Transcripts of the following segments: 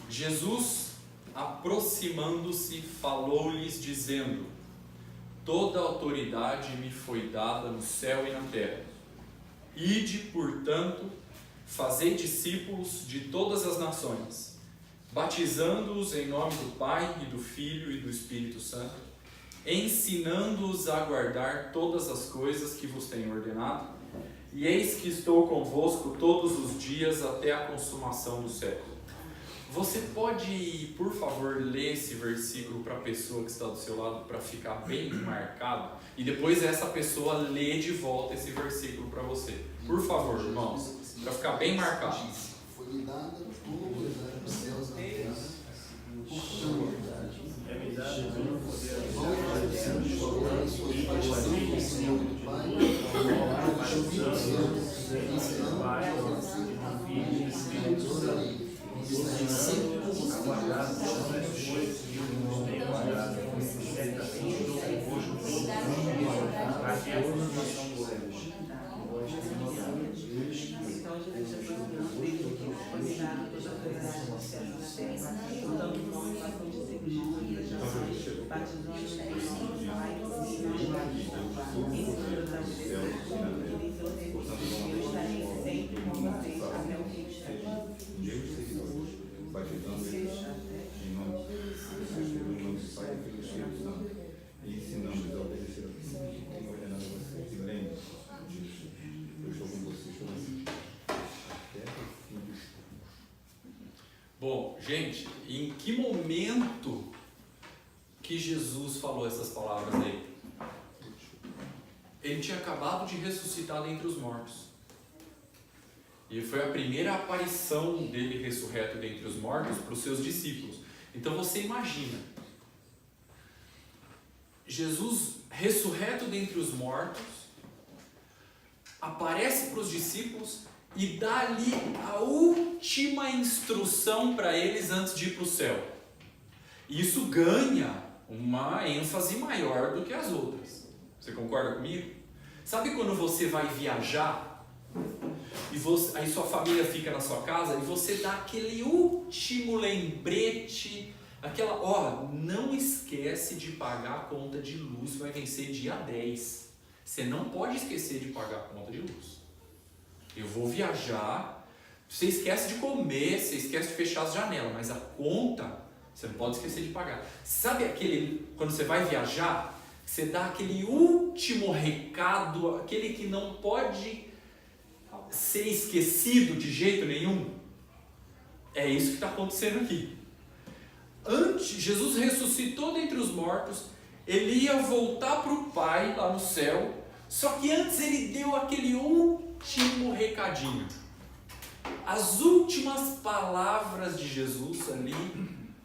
Jesus, aproximando-se, falou-lhes, dizendo: toda autoridade me foi dada no céu e na terra. Ide, portanto, fazei discípulos de todas as nações, batizando-os em nome do Pai e do Filho e do Espírito Santo, ensinando-os a guardar todas as coisas que vos tenho ordenado, e eis que estou convosco todos os dias até a consumação do século. Você pode, por favor, ler esse versículo para a pessoa que está do seu lado, para ficar bem marcado? E depois essa pessoa lê de volta esse versículo para você. Por favor, irmãos, para ficar bem marcado. Foi-lhe dada toda os céus na terra, por sua autoridade. Bom, gente, em que momento que Jesus falou essas palavras aí? Ele tinha acabado de ressuscitar dentre os mortos. E foi a primeira aparição dele ressurreto dentre os mortos para os seus discípulos. Então você imagina, Jesus ressurreto dentre os mortos, aparece para os discípulos e dá ali a última instrução para eles antes de ir para o céu. Isso ganha uma ênfase maior do que as outras. Você concorda comigo? Sabe quando você vai viajar e aí sua família fica na sua casa e você dá aquele último lembrete, não esquece de pagar a conta de luz, vai vencer dia 10. Você não pode esquecer de pagar a conta de luz. Eu vou viajar, você esquece de comer, você esquece de fechar as janelas, mas a conta você não pode esquecer de pagar. Sabe quando você vai viajar, você dá aquele último recado, aquele que não pode ser esquecido de jeito nenhum? É isso que está acontecendo aqui. Jesus ressuscitou dentre os mortos, ele ia voltar para o Pai lá no céu, só que antes ele deu aquele último recadinho. As últimas palavras de Jesus ali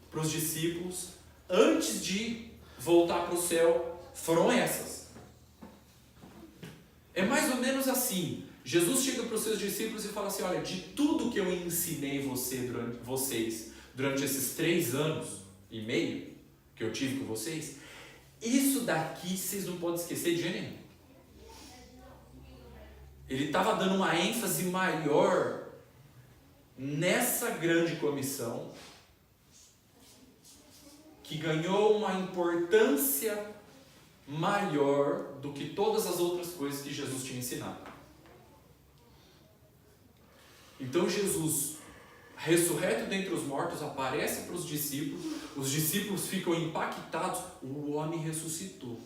para os discípulos, antes de voltar para o céu, foram essas. É mais ou menos assim. Jesus chega para os seus discípulos e fala assim: olha, de tudo que eu ensinei vocês durante esses 3 anos e meio que eu tive com vocês, isso daqui vocês não podem esquecer de jeito nenhum. Ele estava dando uma ênfase maior nessa grande comissão, que ganhou uma importância maior do que todas as outras coisas que Jesus tinha ensinado. Então Jesus, ressurreto dentre os mortos, aparece para os discípulos ficam impactados, o homem ressuscitou.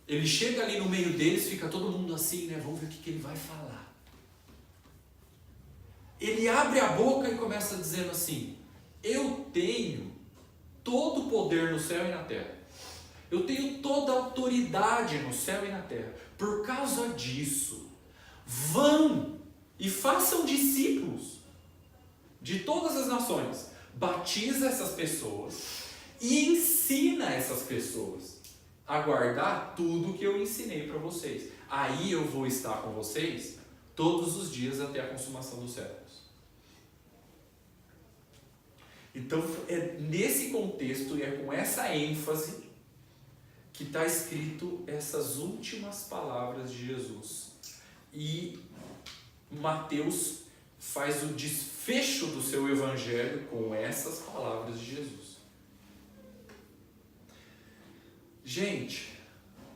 Ele chega ali no meio deles, fica todo mundo assim, né? Vamos ver o que ele vai falar. Ele abre a boca e começa dizendo assim: eu tenho todo o poder no céu e na terra. Eu tenho toda a autoridade no céu e na terra. Por causa disso, vão e façam discípulos de todas as nações. Batiza essas pessoas e ensina essas pessoas a guardar tudo que eu ensinei para vocês. Aí eu vou estar com vocês todos os dias até a consumação dos séculos. Então é nesse contexto e é com essa ênfase que está escrito essas últimas palavras de Jesus. E Mateus faz o desfecho do seu evangelho com essas palavras de Jesus. Gente,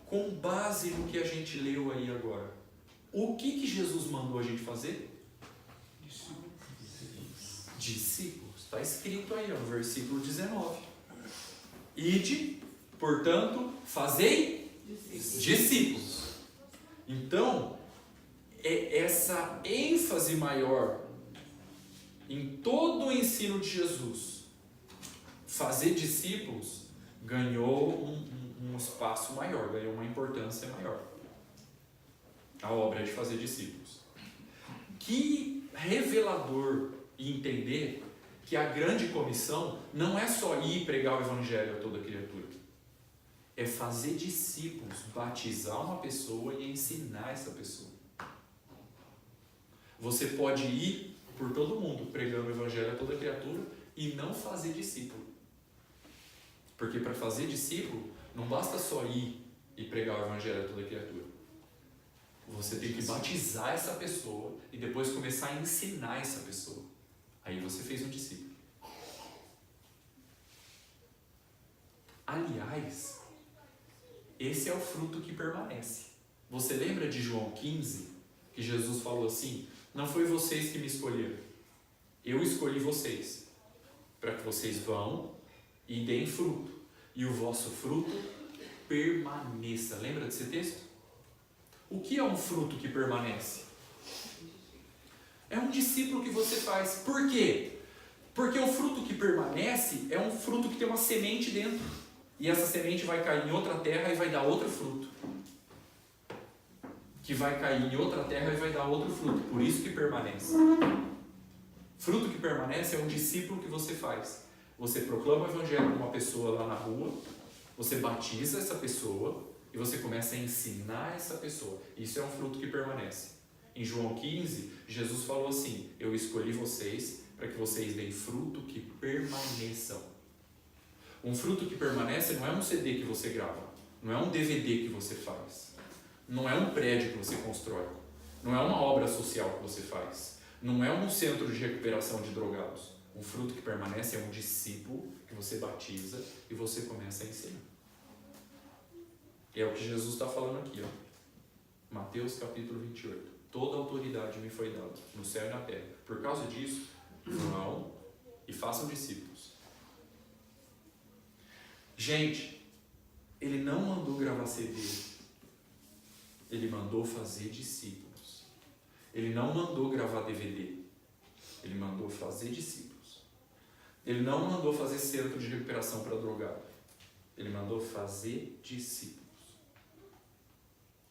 com base no que a gente leu aí agora, o que Jesus mandou a gente fazer? Discípulos. Está escrito aí, no versículo 19. Ide, portanto, fazei discípulos. Então, essa ênfase maior em todo o ensino de Jesus, fazer discípulos, ganhou um espaço maior, ganhou uma importância maior. A obra de fazer discípulos. Que revelador entender que a grande comissão não é só ir pregar o evangelho a toda criatura. É fazer discípulos, batizar uma pessoa e ensinar essa pessoa. Você pode ir por todo mundo pregando o evangelho a toda criatura e não fazer discípulo. Porque para fazer discípulo, não basta só ir e pregar o evangelho a toda criatura. Você tem que batizar essa pessoa e depois começar a ensinar essa pessoa. Aí você fez um discípulo. Aliás, esse é o fruto que permanece. Você lembra de João 15? Que Jesus falou assim: não foi vocês que me escolheram, eu escolhi vocês, para que vocês vão e deem fruto, e o vosso fruto permaneça. Lembra desse texto? O que é um fruto que permanece? É um discípulo que você faz. Por quê? Porque o fruto que permanece é um fruto que tem uma semente dentro. E essa semente vai cair em outra terra e vai dar outro fruto. Que vai cair em outra terra e vai dar outro fruto. Por isso que permanece. Fruto que permanece é um discípulo que você faz. Você proclama o evangelho para uma pessoa lá na rua, você batiza essa pessoa e você começa a ensinar essa pessoa. Isso é um fruto que permanece. Em João 15, Jesus falou assim: eu escolhi vocês para que vocês deem fruto que permaneçam. Um fruto que permanece não é um CD que você grava, não é um DVD que você faz, não é um prédio que você constrói, não é uma obra social que você faz, não é um centro de recuperação de drogados. Um fruto que permanece é um discípulo que você batiza e você começa a ensinar. É o que Jesus está falando aqui, ó. Mateus capítulo 28. Toda autoridade me foi dada, no céu e na terra. Por causa disso, vão e façam discípulos. Gente, ele não mandou gravar CD. Ele mandou fazer discípulos. Ele não mandou gravar DVD. Ele mandou fazer discípulos. Ele não mandou fazer centro de recuperação para drogado. Ele mandou fazer discípulos.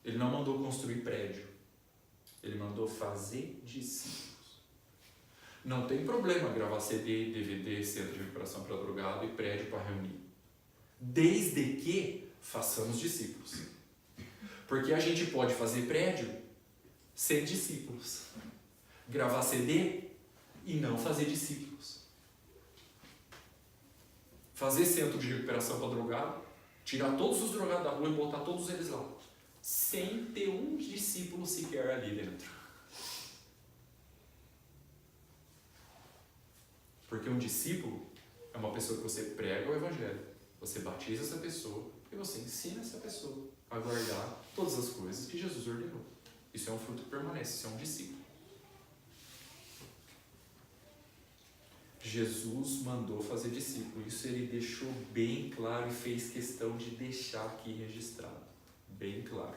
Ele não mandou construir prédio. Ele mandou fazer discípulos. Não tem problema gravar CD, DVD, centro de recuperação para drogado e prédio para reunir. Desde que façamos discípulos. Porque a gente pode fazer prédio sem discípulos. Gravar CD e não fazer discípulos. Fazer centro de recuperação para drogado, tirar todos os drogados da rua e botar todos eles lá. Sem ter um discípulo sequer ali dentro. Porque um discípulo é uma pessoa que você prega o evangelho, você batiza essa pessoa e você ensina essa pessoa a guardar todas as coisas que Jesus ordenou. Isso é um fruto que permanece, isso é um discípulo. Jesus mandou fazer discípulo, isso ele deixou bem claro e fez questão de deixar aqui registrado. Bem claro.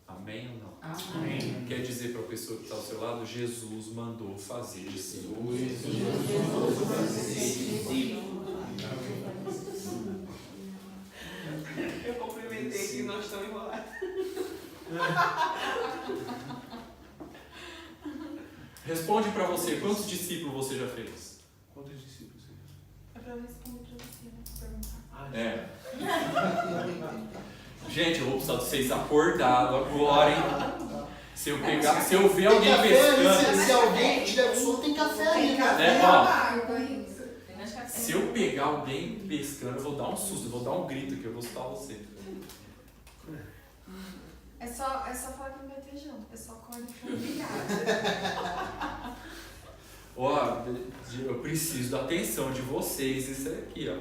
Amém ou não? Amém. Quer dizer para a pessoa que está ao seu lado, Jesus mandou fazer discípulos. Eu cumprimentei que nós estamos enrolados. Responde para você, quantos discípulos você já fez? Quantos discípulos você É pra eu responder pra você, né? Perguntar. já? É. Gente, eu vou precisar de vocês acordados agora, hein? Se eu ver alguém Tem café pescando. ali, se alguém tiver sono, tem café ali, né? Ó, Amargo isso. se eu pegar alguém pescando, eu vou dar um susto, eu vou dar um grito aqui, eu vou assustar você. É só falar que não vai ter janta. É só acorda e fica ligado. preciso da atenção de vocês, isso aqui, ó.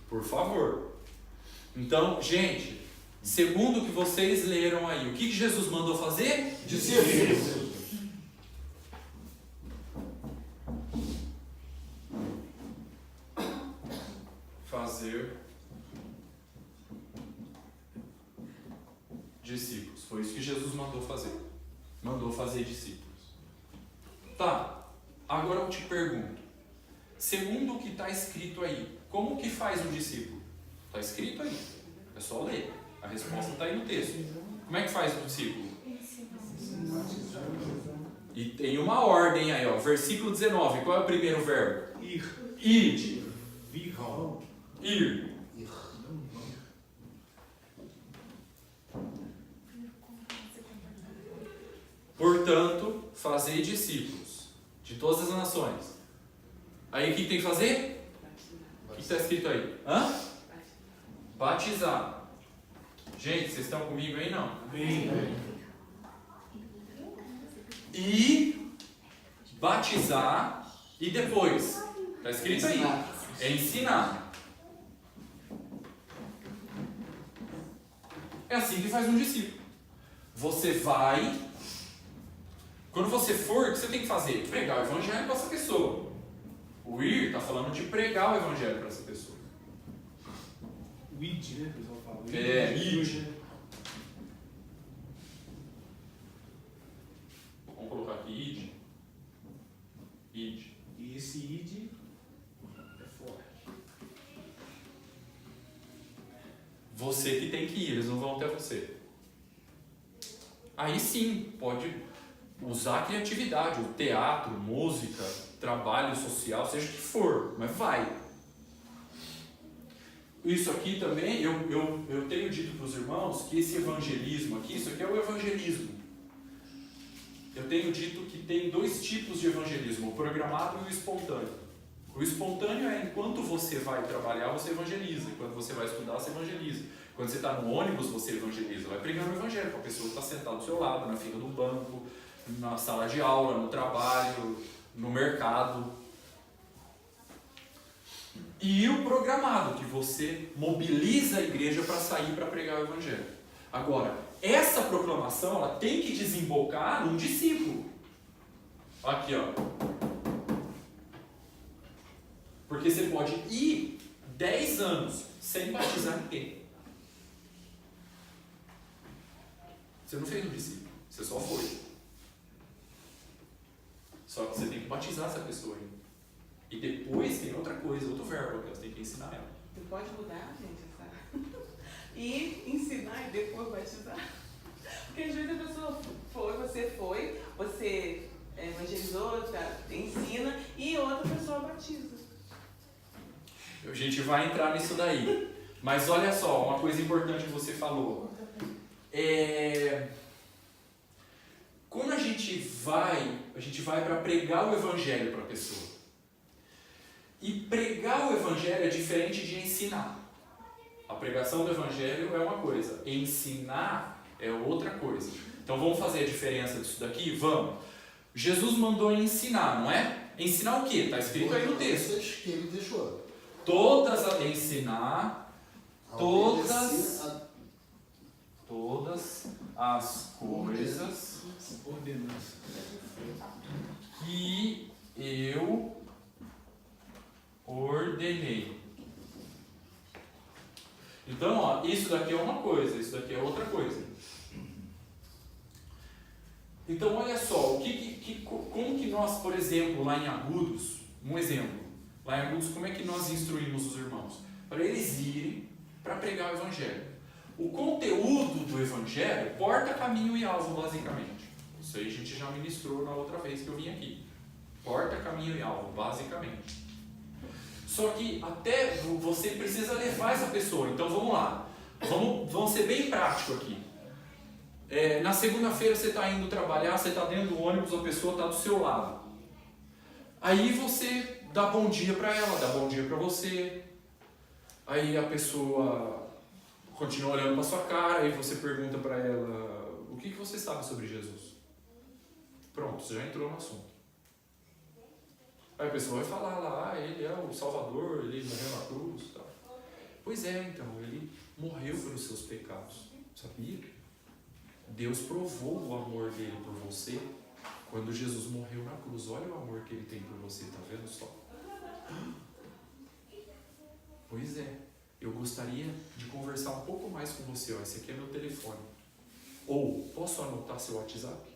Por favor. Então, gente, segundo o que vocês leram aí, o que Jesus mandou fazer? Discípulos. Fazer discípulos. Foi isso que Jesus mandou fazer. Mandou fazer discípulos. Tá, agora eu te pergunto. Segundo o que está escrito aí, como que faz um discípulo? Está escrito aí. É só ler. A resposta está aí no texto. Como é que faz um discípulo? E tem uma ordem aí, ó. Versículo 19. Qual é o primeiro verbo? Ir. Ide. Vir. Ir. Portanto, fazei discípulos de todas as nações. Aí o que tem que fazer? O que está escrito aí? Hã? Batizar. Gente, vocês estão comigo aí não? E batizar e depois. Está escrito aí. É ensinar. É assim que faz um discípulo. Você vai. Quando você for, o que você tem que fazer? Pregar o evangelho para essa pessoa. O ir está falando de pregar o evangelho para essa pessoa. O id, né? O pessoal fala. Id. Vamos colocar aqui id. Id. E esse id é forte. Você que tem que ir, eles não vão até você. Aí sim, pode usar a criatividade, o teatro, música, trabalho social, seja o que for, mas vai. Isso aqui também, eu tenho dito para os irmãos que esse evangelismo aqui, isso aqui é o evangelismo. Eu tenho dito que tem dois tipos de evangelismo, o programado e o espontâneo. O espontâneo é enquanto você vai trabalhar, você evangeliza. Enquanto você vai estudar, você evangeliza. Quando você está no ônibus, você evangeliza. Vai pregando o evangelho para a pessoa que está sentada do seu lado, na fila do banco, na sala de aula, no trabalho, no mercado. E o programado, que você mobiliza a igreja para sair para pregar o evangelho. Agora, essa proclamação ela tem que desembocar num discípulo. Aqui, ó. Porque você pode ir 10 anos sem batizar ninguém. Você não fez um discípulo, você só foi. Só que você tem que batizar essa pessoa ainda. E depois tem outra coisa, outro verbo que você tem que ensinar ela. Você pode mudar, gente, essa. E ensinar e depois batizar. Porque às vezes a pessoa você evangelizou, ensina e outra pessoa batiza. A gente vai entrar nisso daí. Mas olha só, uma coisa importante que você falou. Quando a gente vai para pregar o evangelho para a pessoa. E pregar o evangelho é diferente de ensinar. A pregação do evangelho é uma coisa, ensinar é outra coisa. Então vamos fazer a diferença disso daqui? Vamos. Jesus mandou ensinar, não é? Ensinar o quê? Está escrito aí no texto. Que ele deixou. Ensinar todas as coisas Ordenança. que eu ordenei. Então, ó, isso daqui é uma coisa, isso daqui é outra coisa. Então, olha só, como que nós, por exemplo, lá em Agudos, um exemplo, lá em Agudos, como é que nós instruímos os irmãos? Para eles irem para pregar o evangelho. O conteúdo do evangelho, porta, caminho e alvo, basicamente. Isso aí a gente já ministrou na outra vez que eu vim aqui. Porta, caminho e alvo, basicamente. Só que até você precisa levar essa pessoa. Então vamos lá. Vamos ser bem prático aqui. Na segunda-feira você está indo trabalhar, você está dentro do ônibus, a pessoa está do seu lado. Aí você dá bom dia para ela, dá bom dia para você. Aí a pessoa continua olhando para sua cara e você pergunta para ela: o que você sabe sobre Jesus? Pronto, você já entrou no assunto. Aí a pessoa vai falar lá, ele é o Salvador, ele morreu na cruz. Tal. Pois é, então, ele morreu pelos seus pecados. Sabia? Deus provou o amor dele por você quando Jesus morreu na cruz. Olha o amor que ele tem por você, tá vendo só? Pois é, eu gostaria de conversar um pouco mais com você. Ó, esse aqui é meu telefone. Ou, posso anotar seu WhatsApp?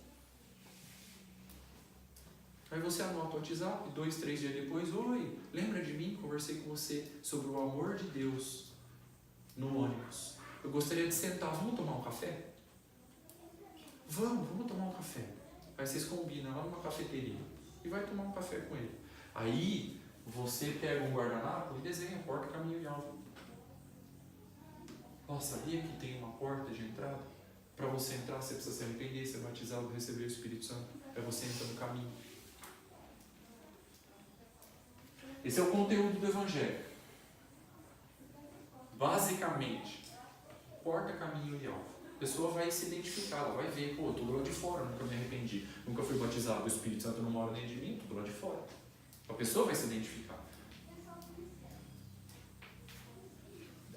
Aí você anota o WhatsApp, 2, 3 dias depois, oi, lembra de mim? Conversei com você sobre o amor de Deus no ônibus. Eu gostaria de sentar, vamos tomar um café? Vamos tomar um café. Aí vocês combinam lá numa cafeteria e vai tomar um café com ele. Aí você pega um guardanapo e desenha porta, caminho e alvo. Nossa, sabia que tem uma porta de entrada? Para você entrar, você precisa se arrepender, ser batizado, receber o Espírito Santo. Aí você entra no caminho. Esse é o conteúdo do Evangelho. Basicamente, porta, caminho e alvo. A pessoa vai se identificar, ela vai ver, pô, eu tô do lado de fora, nunca me arrependi, nunca fui batizado, o Espírito Santo não mora dentro de mim, tô do lado de fora. A pessoa vai se identificar.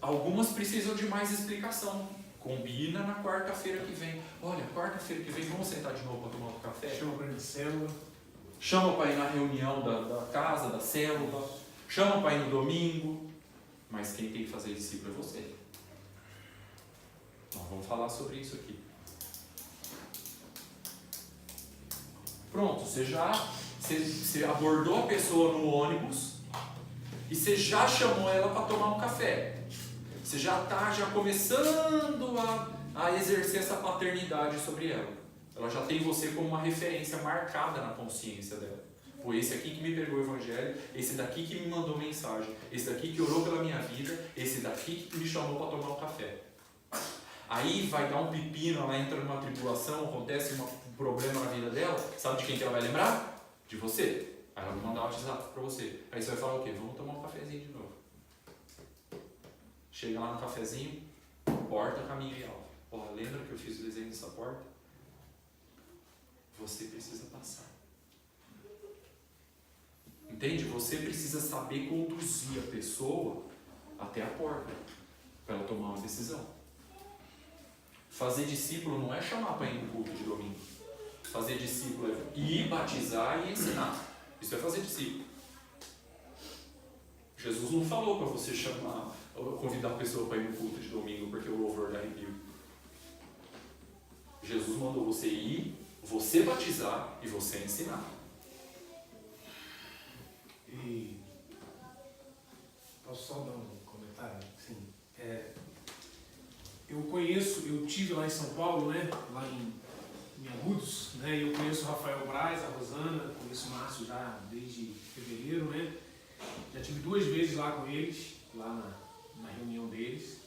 Algumas precisam de mais explicação. Combina na quarta-feira que vem. Olha, quarta-feira que vem, vamos sentar de novo para tomar um café? Chama para ir na célula. Chama para ir na reunião da casa, da célula. Chama para ir no domingo. Mas quem tem que fazer discípulo é você. Nós vamos falar sobre isso aqui. Pronto, você abordou a pessoa no ônibus e você já chamou ela para tomar um café. Você já está começando a exercer essa paternidade sobre ela. Ela já tem você como uma referência marcada na consciência dela. Pô, esse aqui que me pregou o Evangelho, esse daqui que me mandou mensagem, esse daqui que orou pela minha vida, esse daqui que me chamou para tomar um café. Aí vai dar um pepino, ela entra numa tribulação, acontece um problema na vida dela, sabe de quem que ela vai lembrar? De você. Aí ela vai mandar um WhatsApp para você. Aí você vai falar o quê? Vamos tomar um cafezinho de novo. Chega lá no cafezinho, porta, caminho e alvo. Porra, lembra que eu fiz o desenho dessa porta? Você precisa passar. Entende? Você precisa saber conduzir a pessoa até a porta para ela tomar uma decisão. Fazer discípulo não é chamar para ir no culto de domingo. Fazer discípulo é ir, batizar e ensinar. Isso é fazer discípulo. Jesus não falou para você chamar, convidar a pessoa para ir no culto de domingo porque o louvor dá arrepio. Jesus mandou você ir, você batizar e você ensinar. E posso só dar um comentário? Sim. Eu tive lá em São Paulo, né? Lá em Agudos, né? E eu conheço o Rafael Braz, a Rosana, conheço o Márcio já desde fevereiro, né? Já tive 2 vezes lá com eles, lá na reunião deles.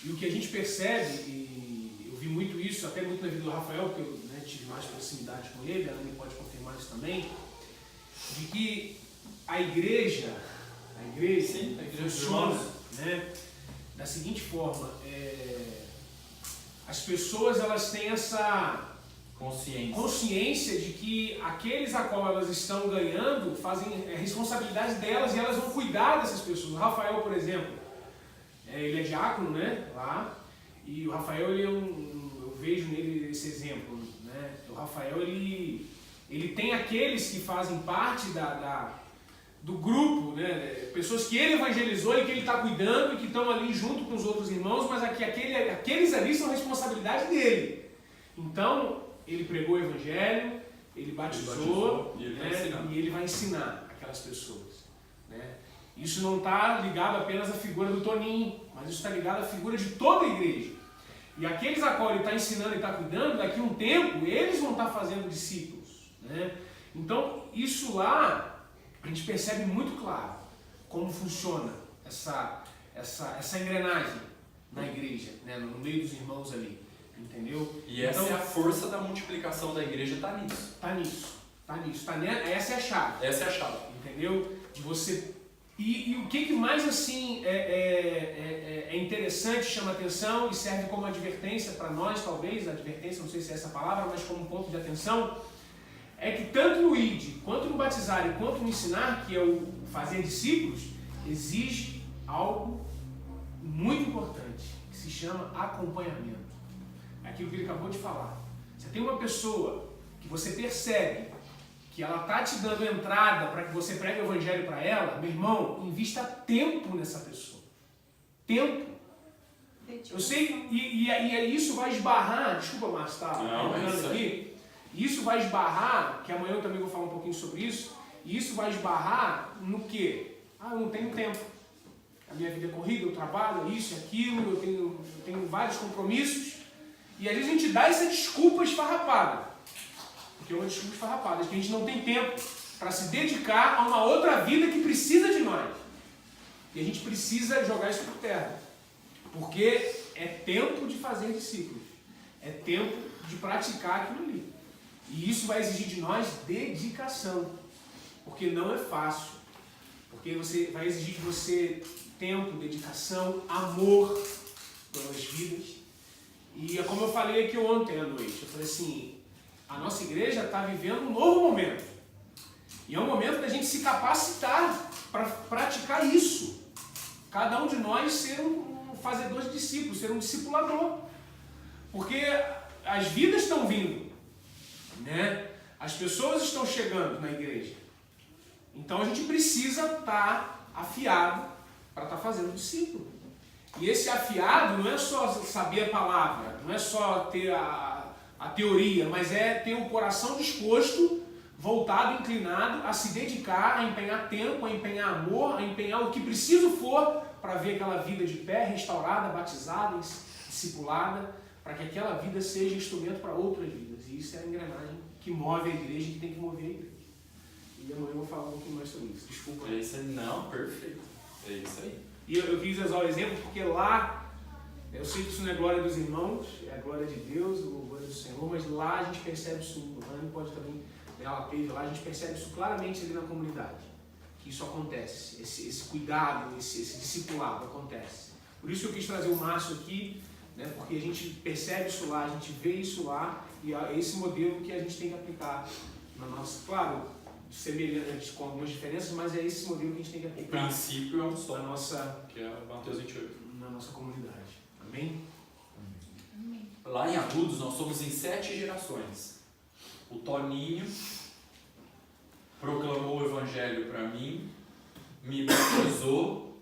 E o que a gente percebe, e eu vi muito isso, até muito na vida do Rafael, porque eu tive mais proximidade com ele, a Ana pode confirmar isso também, de que a igreja Sim, a igreja funciona, né, da seguinte forma, as pessoas elas têm essa consciência de que aqueles a qual elas estão ganhando fazem responsabilidade delas e elas vão cuidar dessas pessoas. O Rafael, por exemplo, ele é diácono, né, lá, e o Rafael, ele eu vejo nele esse exemplo, né, o Rafael, ele tem aqueles que fazem parte do grupo, né, pessoas que ele evangelizou e que ele está cuidando e que estão ali junto com os outros irmãos, mas aqueles ali são responsabilidade dele. Então, ele pregou o evangelho, ele batizou, e ele vai ensinar aquelas pessoas. Né? Isso não está ligado apenas à figura do Toninho, mas isso está ligado à figura de toda a igreja. E aqueles a qual ele está ensinando e está cuidando, daqui a um tempo, eles vão estar fazendo discípulos. Né? Então, isso lá, a gente percebe muito claro como funciona essa engrenagem na igreja, né? No meio dos irmãos ali. Entendeu? E essa é a força da multiplicação da igreja, está nisso. Essa é a chave. Essa é a chave. Entendeu? De você... E o que mais assim é interessante, chama atenção e serve como advertência para nós, talvez, advertência, não sei se é essa palavra, mas como ponto de atenção, é que tanto no ID, quanto no batizar e quanto no ensinar, que é o fazer discípulos, exige algo muito importante, que se chama acompanhamento. É aquilo que ele acabou de falar. Você tem uma pessoa que você percebe que ela está te dando entrada para que você pregue o evangelho para ela, meu irmão, invista tempo nessa pessoa. Tempo. Eu sei, e isso vai esbarrar, desculpa, Márcio, tá entrando aqui, isso vai esbarrar, que amanhã eu também vou falar um pouquinho sobre isso, e isso vai esbarrar no quê? Eu não tenho tempo. A minha vida é corrida, eu trabalho, isso e aquilo, eu tenho vários compromissos, e às vezes a gente dá essa desculpa esfarrapada. Porque é uma desculpa esfarrapada, que a gente não tem tempo para se dedicar a uma outra vida que precisa de nós. E a gente precisa jogar isso por terra. Porque é tempo de fazer discípulos. É tempo de praticar aquilo ali. E isso vai exigir de nós dedicação. Porque não é fácil. Porque vai exigir de você tempo, dedicação, amor pelas vidas. E é como eu falei aqui ontem à noite. Eu falei assim, a nossa igreja está vivendo um novo momento. E é um momento da gente se capacitar para praticar isso. Cada um de nós ser um fazedor de discípulos, ser um discipulador. Porque as vidas estão vindo, né? As pessoas estão chegando na igreja. Então a gente precisa estar afiado para estar fazendo discípulo. E esse afiado não é só saber a palavra, não é só ter a teoria, mas é ter o coração disposto, voltado, inclinado a se dedicar, a empenhar tempo, a empenhar amor, a empenhar o que preciso for para ver aquela vida de pé, restaurada, batizada, discipulada, para que aquela vida seja instrumento para outras vidas. E isso é a engrenagem que move a igreja e que tem que mover a igreja. E amanhã eu vou falar um pouquinho mais sobre isso. Desculpa. É isso aí. Não, perfeito. É isso aí. E eu quis usar o exemplo porque lá, eu sei que isso não é glória dos irmãos, é a glória de Deus, o glória do Senhor, mas lá a gente percebe isso, o Rani pode também, ela teve lá, a gente percebe isso claramente ali na comunidade. Que isso acontece, esse cuidado, esse discipulado acontece. Por isso que eu quis trazer o Márcio aqui, né, porque a gente percebe isso lá, a gente vê isso lá, e é esse modelo que a gente tem que aplicar na nossa, claro, semelhantes com algumas diferenças, mas é esse modelo que a gente tem que aplicar. O princípio é um só, na nossa, que é Mateus 28. Na nossa comunidade. Amém? Amém. Lá em Agudos nós somos em 7 gerações. O Toninho proclamou o evangelho para mim, me batizou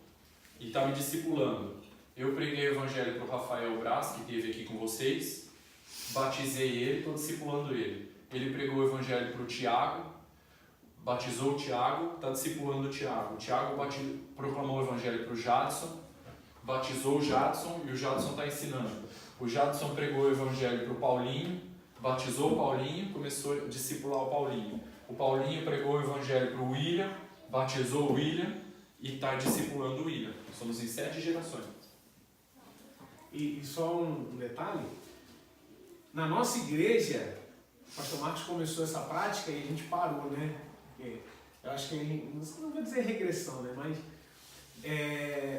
e está me discipulando. Eu preguei o evangelho para o Rafael Braz, que esteve aqui com vocês, batizei ele, estou discipulando ele. Ele pregou o evangelho para o Tiago, batizou o Tiago, está discipulando o Tiago. O Tiago proclamou o evangelho para o Jadson, batizou o Jadson e o Jadson está ensinando. O Jadson pregou o evangelho para o Paulinho, batizou o Paulinho, começou a discipular o Paulinho. O Paulinho pregou o evangelho para o William, batizou o William e está discipulando o William. Somos em 7 gerações. E só um detalhe, na nossa igreja, o pastor Marcos começou essa prática e a gente parou, né? Eu acho que, não vou dizer regressão, né? Mas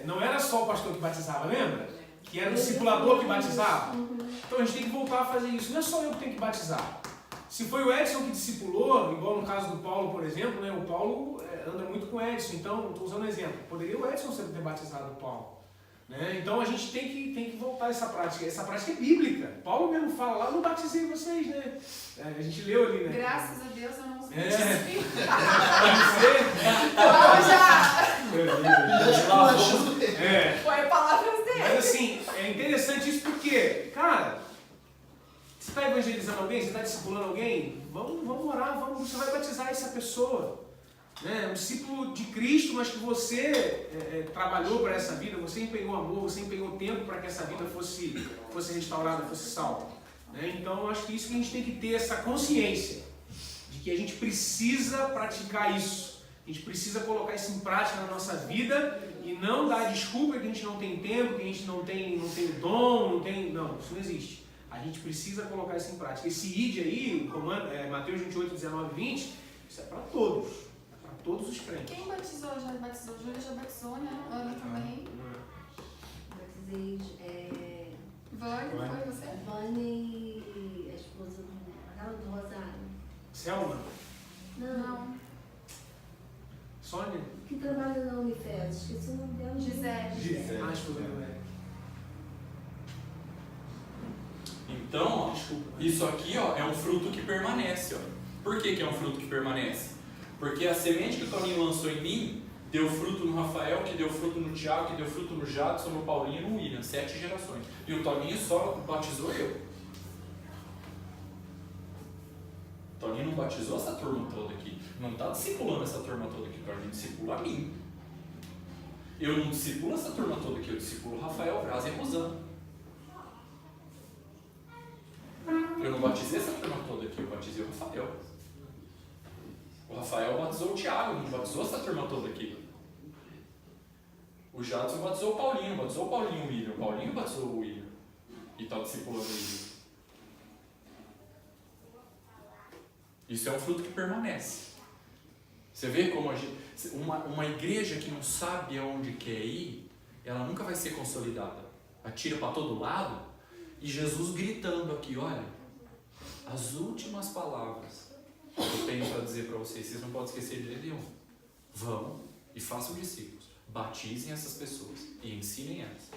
não era só o pastor que batizava, lembra? Que era o discipulador que batizava. Então a gente tem que voltar a fazer isso. Não é só eu que tenho que batizar. Se foi o Edson que discipulou, igual no caso do Paulo, por exemplo, né? O Paulo anda muito com o Edson, então, estou usando um exemplo. Poderia o Edson ter batizado o Paulo. Né? Então a gente tem que voltar a essa prática. Essa prática é bíblica. Paulo mesmo fala lá, eu não batizei vocês, né? A gente leu ali, né? Graças a Deus eu não sou Foi palavras dele. Mas assim, é interessante isso porque, cara, você está evangelizando alguém, você está discipulando alguém, vamos orar, você vai batizar essa pessoa. Né? Um discípulo de Cristo, mas que você trabalhou para essa vida, você empenhou amor, você empenhou tempo para que essa vida fosse restaurada, fosse salva. Né? Então, eu acho que isso que a gente tem que ter, essa consciência de que a gente precisa praticar isso. A gente precisa colocar isso em prática na nossa vida e não dar desculpa que a gente não tem tempo, que a gente não tem dom, não, isso não existe. A gente precisa colocar isso em prática. Esse ID aí, o comando, Mateus 28, 19 e 20, isso é para todos. Todos os crentes. Quem batizou? Já batizou? Júlia já batizou, né? Ana também. Batizei Vânia, foi você? Vânia e a esposa do Rosário. Selma? Não, Sônia? que trabalha na Unifed, esqueci o nome dela. Gisele. Gisele. Ah, esposa do Eric. Então, ó, isso aqui, ó, é um fruto que permanece, ó. Por que que é um fruto que permanece? Porque a semente que o Toninho lançou em mim deu fruto no Rafael, que deu fruto no Thiago, que deu fruto no Jadson, no Paulinho e no William. 7 gerações. E o Toninho só batizou eu. O Toninho não batizou essa turma toda aqui. Não está discipulando essa turma toda aqui. O Toninho discipula a mim. Eu não discipulo essa turma toda aqui. Eu discipulo o Rafael, Braz e a Rosana. Eu não batizei essa turma toda aqui. Eu batizei o Rafael. O Rafael batizou o Thiago, não batizou essa turma toda aqui. O Jadson batizou o Paulinho e o William. O Paulinho batizou o William. E está discipulando o William. Isso é um fruto que permanece. Você vê como uma igreja que não sabe aonde quer ir, ela nunca vai ser consolidada. Atira para todo lado. E Jesus gritando aqui, olha, as últimas palavras que eu tenho para dizer para vocês não podem esquecer de nenhum. Vão e façam discípulos. Batizem essas pessoas e ensinem elas.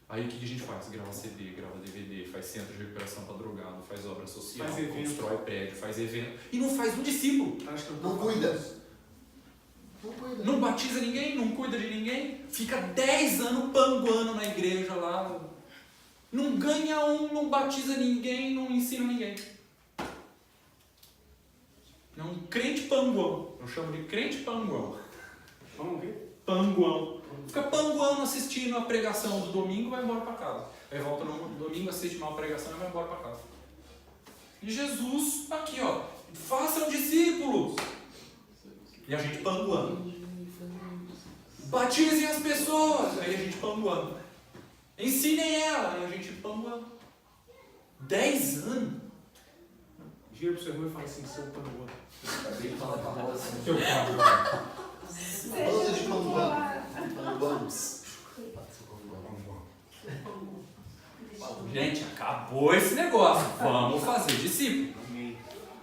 Aí o que a gente faz? Grava CD, grava DVD, faz centro de recuperação para drogado, faz obra social, Faz evento. constrói prédio, faz evento. E não faz um discípulo. Acho que eu Não cuida. Não cuida. Não batiza ninguém, não cuida de ninguém. Fica 10 anos panguando na igreja lá. Não ganha um, não batiza ninguém, não ensina ninguém. É um crente panguão. Eu chamo de crente panguão. Vamos ver? Panguão. Fica panguando assistindo a pregação do domingo e vai embora para casa. Aí volta no domingo, assiste uma pregação e vai embora para casa. E Jesus, aqui ó, façam discípulos. E a gente panguando. Batizem as pessoas. Aí a gente panguando. Ensinem ela. Aí a gente panguando. 10 anos. Gira pro seu irmão e fala assim, seu pangoa. Acabei de falar com a Rosa. Eu panguando. Rosa de Vamos. Gente, acabou esse negócio. Vamos fazer discípulo. Amém.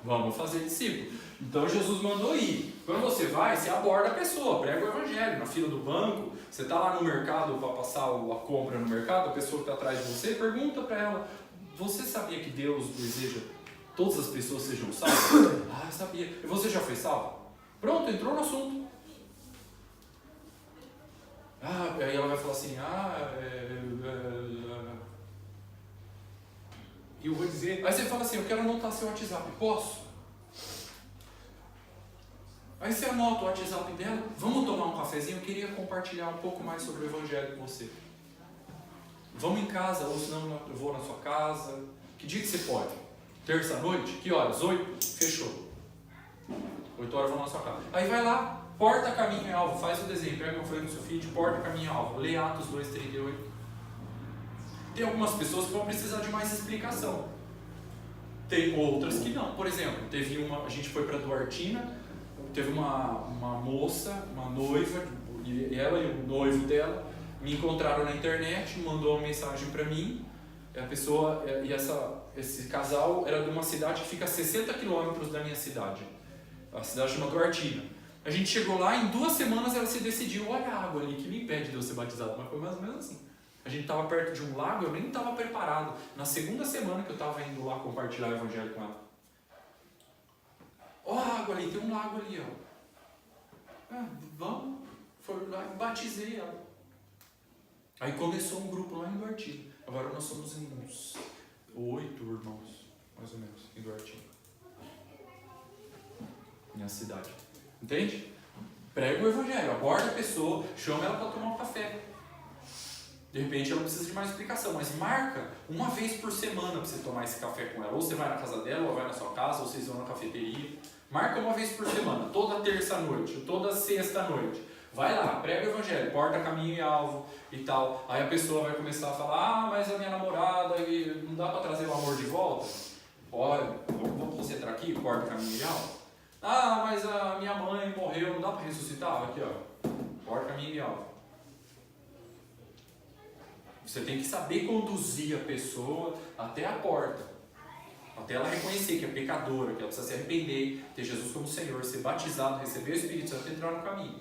Vamos fazer discípulo. Então Jesus mandou ir. Quando você vai, você aborda a pessoa, prega o evangelho. Na fila do banco, você está lá no mercado para passar a compra no mercado, a pessoa que está atrás de você, pergunta para ela: você sabia que Deus deseja que todas as pessoas sejam salvas? Ah, sabia. E você já foi salvo? Pronto, entrou no assunto. Ah, aí ela vai falar assim: E eu vou dizer, Aí você fala assim: eu quero anotar seu WhatsApp, posso? Aí você anota o WhatsApp dela, vamos tomar um cafezinho, eu queria compartilhar um pouco mais sobre o Evangelho com você. Vamos em casa, ou senão eu vou na sua casa. Que dia que você pode? Terça-noite? Que horas? 8? Fechou. 8 horas eu vou na sua casa. Aí vai lá, porta, caminho e alvo, faz o desenho, pega uma folha no sulfite, porta, caminho e alvo, lê Atos 2:38. Tem algumas pessoas que vão precisar de mais explicação. Tem outras que não. Por exemplo, a gente foi para Duartina, teve uma moça, uma noiva, e ela e o noivo dela me encontraram na internet, mandou uma mensagem para mim. A pessoa, esse casal era de uma cidade que fica a 60 quilômetros da minha cidade. A cidade chama Duartina. A gente chegou lá, em 2 semanas ela se decidiu: olha a água ali que me impede de eu ser batizado. Mas foi mais ou menos assim. A gente estava perto de um lago, eu nem estava preparado. Na 2ª semana que eu estava indo lá compartilhar o evangelho com ela. Ó a água ali, tem um lago ali, ó. Vamos. Foi lá e batizei ela. Aí começou um grupo lá em Duartina. Agora nós somos uns 8 irmãos, mais ou menos, em Duartina. Minha cidade. Entende? Prega o evangelho, aborda a pessoa, chama ela para tomar um café. De repente ela precisa de mais explicação, mas marca uma vez por semana para você tomar esse café com ela. Ou você vai na casa dela, ou vai na sua casa, ou vocês vão na cafeteria. Marca uma vez por semana, toda terça-noite, toda sexta-noite. Vai lá, prega o evangelho, porta, caminho e alvo e tal. Aí a pessoa vai começar a falar: mas a minha namorada, não dá para trazer o amor de volta? Olha, vamos concentrar aqui, porta, caminho e alvo. Mas a minha mãe morreu, não dá para ressuscitar? Aqui ó, porta, caminho e alvo. Você tem que saber conduzir a pessoa até a porta. Até ela reconhecer que é pecadora, que ela precisa se arrepender, ter Jesus como Senhor, ser batizado, receber o Espírito Santo e entrar no caminho.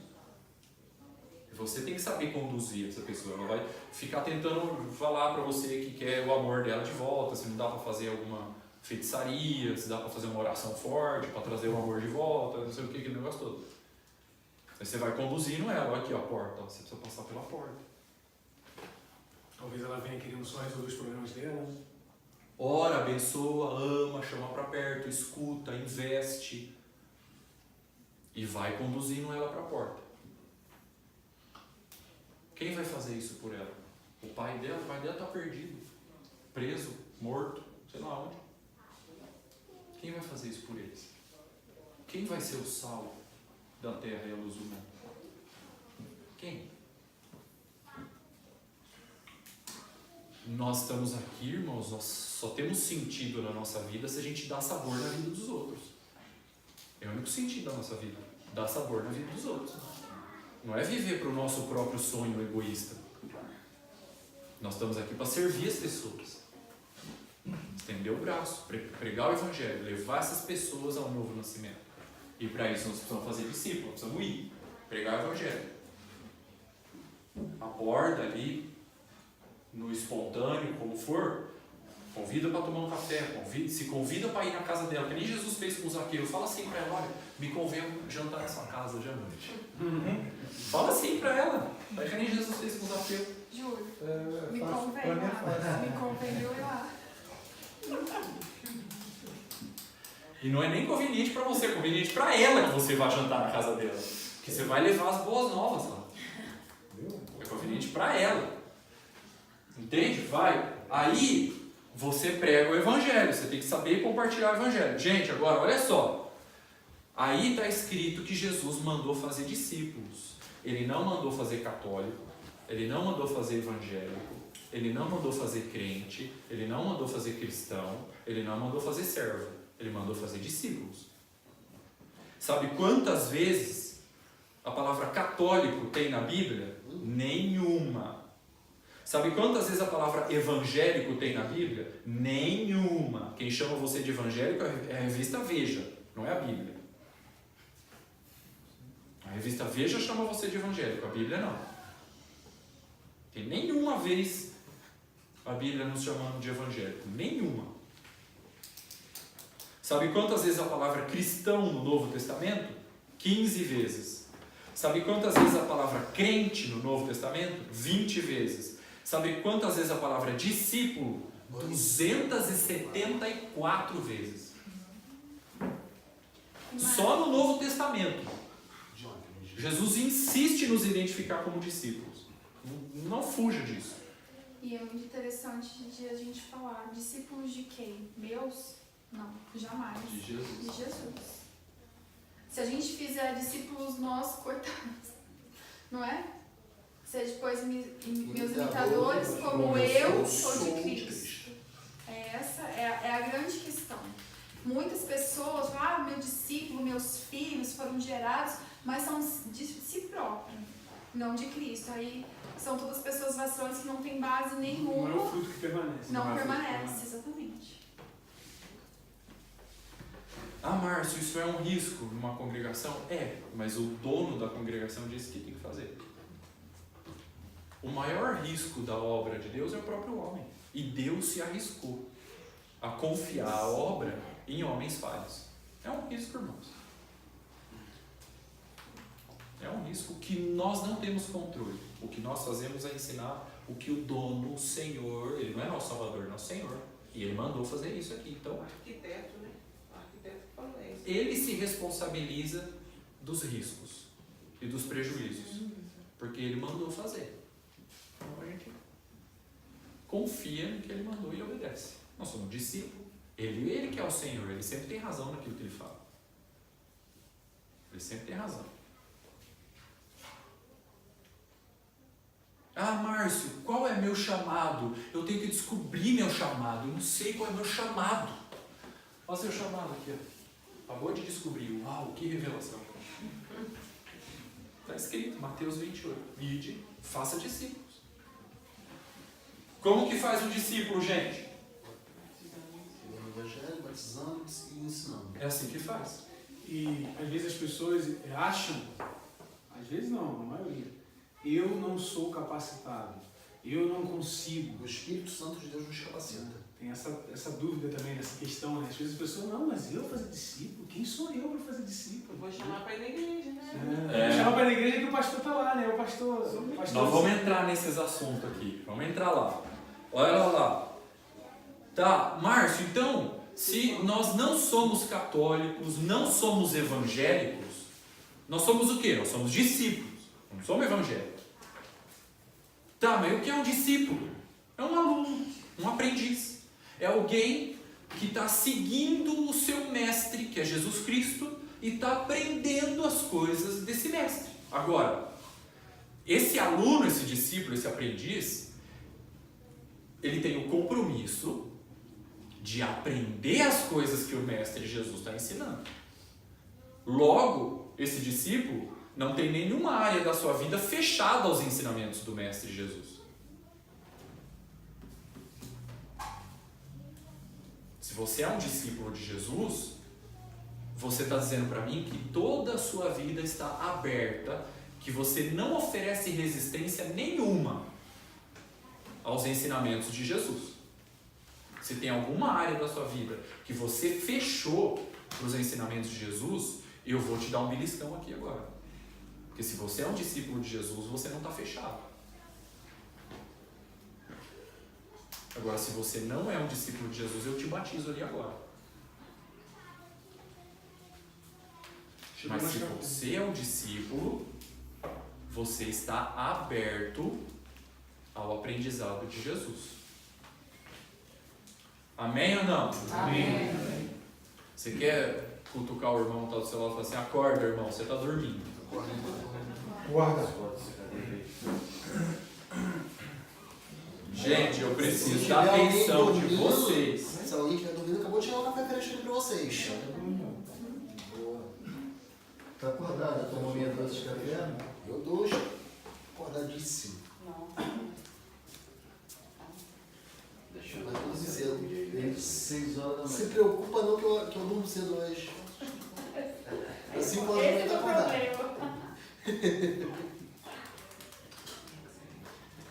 E você tem que saber conduzir essa pessoa. Ela vai ficar tentando falar para você que quer o amor dela de volta, se não dá para fazer alguma feitiçaria, se dá para fazer uma oração forte, para trazer o amor de volta, não sei o que, aquele negócio todo. Aí você vai conduzindo ela, olha aqui ó, a porta, ó, você precisa passar pela porta. Talvez ela venha querendo só resolver os problemas dela. Ora, abençoa, ama, chama para perto, escuta, investe e vai conduzindo ela para a porta. Quem vai fazer isso por ela? O pai dela está perdido, preso, morto, sei lá onde. Quem vai fazer isso por eles? Quem vai ser o sal da terra e a luz do mundo? Quem? Nós estamos aqui, irmãos, nós só temos sentido na nossa vida se a gente dá sabor na vida dos outros. É o único sentido da nossa vida, dar sabor na vida dos outros. Não é viver para o nosso próprio sonho egoísta. Nós estamos aqui para servir as pessoas. Estender o braço, pregar o Evangelho, levar essas pessoas ao novo nascimento. E para isso nós precisamos fazer discípulos, nós precisamos ir, pregar o Evangelho. Aborda ali, no espontâneo, como for, convida para tomar um café, se convida para ir na casa dela, que nem Jesus fez com os Zaqueu. Fala assim para ela, olha, me convém jantar na sua casa hoje à noite. Fala assim para ela, que nem Jesus fez com os Zaqueu. Juro. Me convém lá. Me convém eu ir lá. E não é nem conveniente para você, é conveniente para ela que você vá jantar na casa dela. Porque você vai levar as boas novas lá. É conveniente para ela. Entende? Vai. Aí você prega o Evangelho. Você tem que saber compartilhar o Evangelho. Gente, agora olha só. Aí está escrito que Jesus mandou fazer discípulos. Ele não mandou fazer católico. Ele não mandou fazer evangélico. Ele não mandou fazer crente. Ele não mandou fazer cristão. Ele não mandou fazer servo. Ele mandou fazer discípulos. Sabe quantas vezes a palavra católico tem na Bíblia? Nenhuma. Sabe quantas vezes a palavra evangélico tem na Bíblia? Nenhuma. Quem chama você de evangélico é a revista Veja, não é a Bíblia. A revista Veja chama você de evangélico, a Bíblia não. Tem nenhuma vez a Bíblia nos chamando de evangélico. Nenhuma. Sabe quantas vezes a palavra cristão no Novo Testamento? 15 vezes. Sabe quantas vezes a palavra crente no Novo Testamento? 20 vezes. Sabe quantas vezes a palavra discípulo? 274 vezes. Só no Novo Testamento. Jesus insiste em nos identificar como discípulos. Não fuja disso. E é muito interessante de a gente falar, discípulos de quem? Meus? Não, jamais. De Jesus. De Jesus. Se a gente fizer discípulos nós, coitados, não é? Seja, pois, meus imitadores, como eu sou de Cristo. Essa é a grande questão. Muitas pessoas falam, meu discípulo, meus filhos foram gerados, mas são de si próprio, não de Cristo. Aí são todas pessoas vacilantes que não têm base nenhuma. Não é o fruto que permanece. Não permanece, exatamente. Ah, Márcio, isso é um risco numa congregação? É, mas o dono da congregação disse que tem que fazer. O maior risco da obra de Deus é o próprio homem. E Deus se arriscou a confiar a obra em homens falhos. É um risco, irmãos. É um risco que nós não temos controle. O que nós fazemos é ensinar o que o dono, o Senhor, ele não é nosso Salvador, é nosso Senhor. E ele mandou fazer isso aqui. Então, O arquiteto, né? O arquiteto falou isso. ele se responsabiliza dos riscos e dos prejuízos. Porque ele mandou fazer. Então a gente confia no que ele mandou e obedece. Nós somos discípulos. Ele que é o Senhor, ele sempre tem razão naquilo que ele fala. Ele sempre tem razão. Ah, Márcio, qual é meu chamado? Eu tenho que descobrir meu chamado. Eu não sei qual é meu chamado. Olha o seu chamado aqui. Ó. Acabou de descobrir. Uau, que revelação. Está escrito, Mateus 28. Ide, faça discípulos. o evangelho, batizando e ensinando. É assim que faz. E às vezes as pessoas acham, às vezes não, na maioria, eu não sou capacitado, eu não consigo. O Espírito Santo de Deus nos capacita. Tem essa dúvida também, nessa questão, né? Às vezes as pessoas, não, mas eu fazer discípulo? Quem sou eu para fazer discípulo? Vou chamar para ir na igreja, né? Vou chamar para ir na igreja que o pastor está lá, né? O pastor Nós vamos entrar nesses assuntos aqui. Vamos entrar lá. Olha lá. Tá, Márcio, então, se nós não somos católicos, não somos evangélicos, nós somos o quê? Nós somos discípulos. Não somos evangélicos. Tá, mas o que é um discípulo? É um aluno, um aprendiz. É alguém que está seguindo o seu mestre, que é Jesus Cristo, e está aprendendo as coisas desse mestre. Agora, esse aluno, esse discípulo, esse aprendiz, ele tem o compromisso de aprender as coisas que o mestre Jesus está ensinando. Logo, esse discípulo não tem nenhuma área da sua vida fechada aos ensinamentos do mestre Jesus. Se você é um discípulo de Jesus, você está dizendo para mim que toda a sua vida está aberta, que você não oferece resistência nenhuma aos ensinamentos de Jesus. Se tem alguma área da sua vida que você fechou para os ensinamentos de Jesus, eu vou te dar um beliscão aqui agora. Porque se você é um discípulo de Jesus, você não está fechado. Agora, se você não é um discípulo de Jesus, eu te batizo ali agora. Mas se você é um discípulo, você está aberto ao aprendizado de Jesus. Amém ou não? Amém. Você quer cutucar o irmão que está do seu lado e falar assim, acorda, irmão, você está dormindo. Guarda. Gente, eu preciso da atenção de vocês. Se alguém estiver dormindo, acabou de chegar o café fresco para vocês. Boa. Tá acordado? Tomou meia dose de café? Eu tô acordadíssimo. Não. Mas eu durmo cedo. Desde 6 horas da Não se manhã. preocupa não que eu durmo cedo hoje. Às 5 horas da manhã Esse é tá o acordado. problema.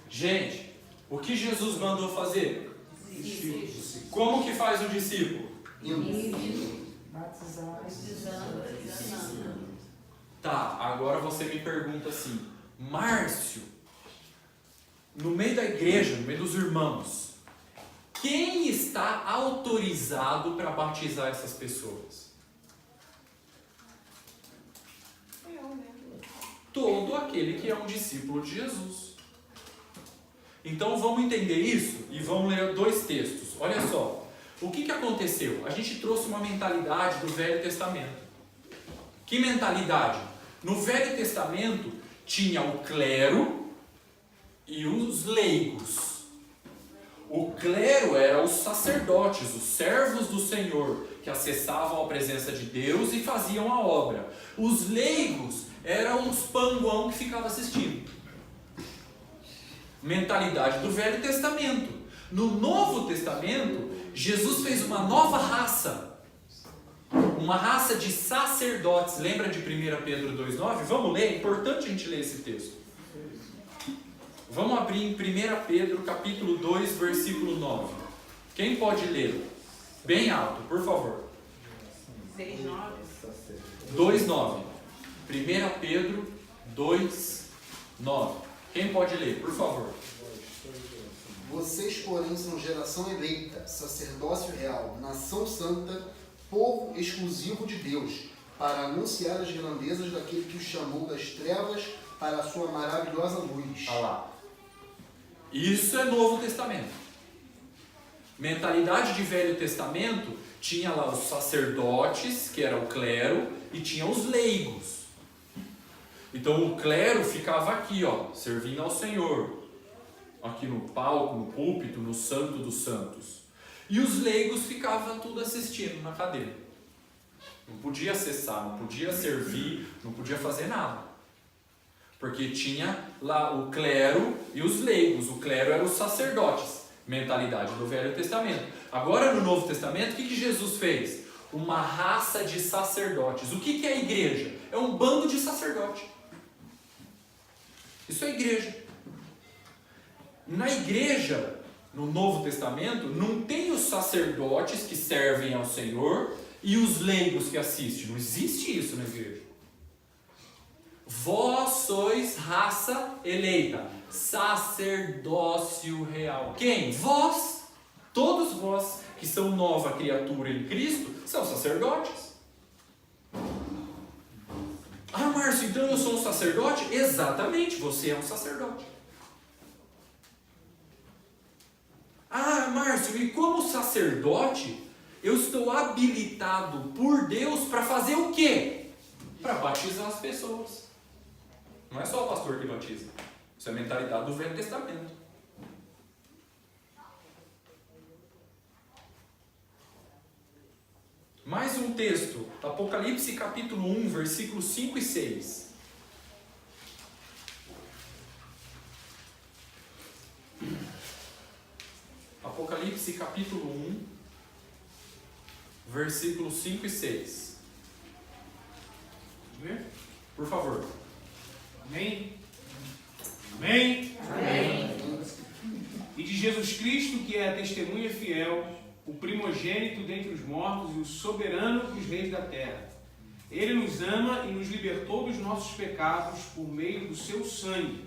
Gente, o que Jesus mandou fazer? Como que faz um discípulo? Tá, agora você me pergunta assim, Márcio, no meio da igreja, no meio dos irmãos, quem está autorizado para batizar essas pessoas? Eu, né? Todo aquele que é um discípulo de Jesus. Então vamos entender isso e vamos ler 2 textos. Olha só, o que aconteceu? A gente trouxe uma mentalidade do Velho Testamento. Que mentalidade? No Velho Testamento tinha o clero e os leigos. O clero era os sacerdotes, os servos do Senhor, que acessavam a presença de Deus e faziam a obra. Os leigos eram os panguão que ficavam assistindo. Mentalidade do Velho Testamento. No Novo Testamento, Jesus fez uma nova raça. Uma raça de sacerdotes. Lembra de 1 Pedro 2,9? Vamos ler? É importante a gente ler esse texto. Vamos abrir em 1 Pedro capítulo 2, versículo 9. Quem pode ler? Bem alto, por favor. 6:9. 2,9. 1 Pedro 2,9. Quem pode ler, por favor? Vocês, porém, são geração eleita, sacerdócio real, nação santa, povo exclusivo de Deus, para anunciar as grandezas daquele que os chamou das trevas para a sua maravilhosa luz. Olha lá. Isso é Novo Testamento. Mentalidade de Velho Testamento, tinha lá os sacerdotes, que era o clero, e tinha os leigos. Então o clero ficava aqui, ó, servindo ao Senhor. Aqui no palco, no púlpito, no santo dos santos. E os leigos ficavam tudo assistindo na cadeira. Não podia acessar, não podia servir, não podia fazer nada. Porque tinha lá o clero e os leigos. O clero eram os sacerdotes. Mentalidade do Velho Testamento. Agora no Novo Testamento, o que Jesus fez? Uma raça de sacerdotes. O que é a igreja? É um bando de sacerdotes. Isso é igreja. Na igreja, no Novo Testamento, não tem os sacerdotes que servem ao Senhor e os leigos que assistem. Não existe isso na igreja. Vós sois raça eleita, sacerdócio real. Quem? Vós. Todos vós que são nova criatura em Cristo são sacerdotes. Ah, Márcio, então eu sou um sacerdote? Exatamente, você é um sacerdote. Ah, Márcio, e como sacerdote, eu estou habilitado por Deus para fazer o quê? Para batizar as pessoas. Não é só o pastor que batiza. Isso é a mentalidade do Velho Testamento. Mais um texto, Apocalipse capítulo 1, versículos 5 e 6. Apocalipse capítulo 1, versículos 5 e 6. Por favor. Amém? Amém? Amém. E de Jesus Cristo, que é a testemunha fiel, o primogênito dentre os mortos e o soberano dos reis da terra. Ele nos ama e nos libertou dos nossos pecados por meio do seu sangue,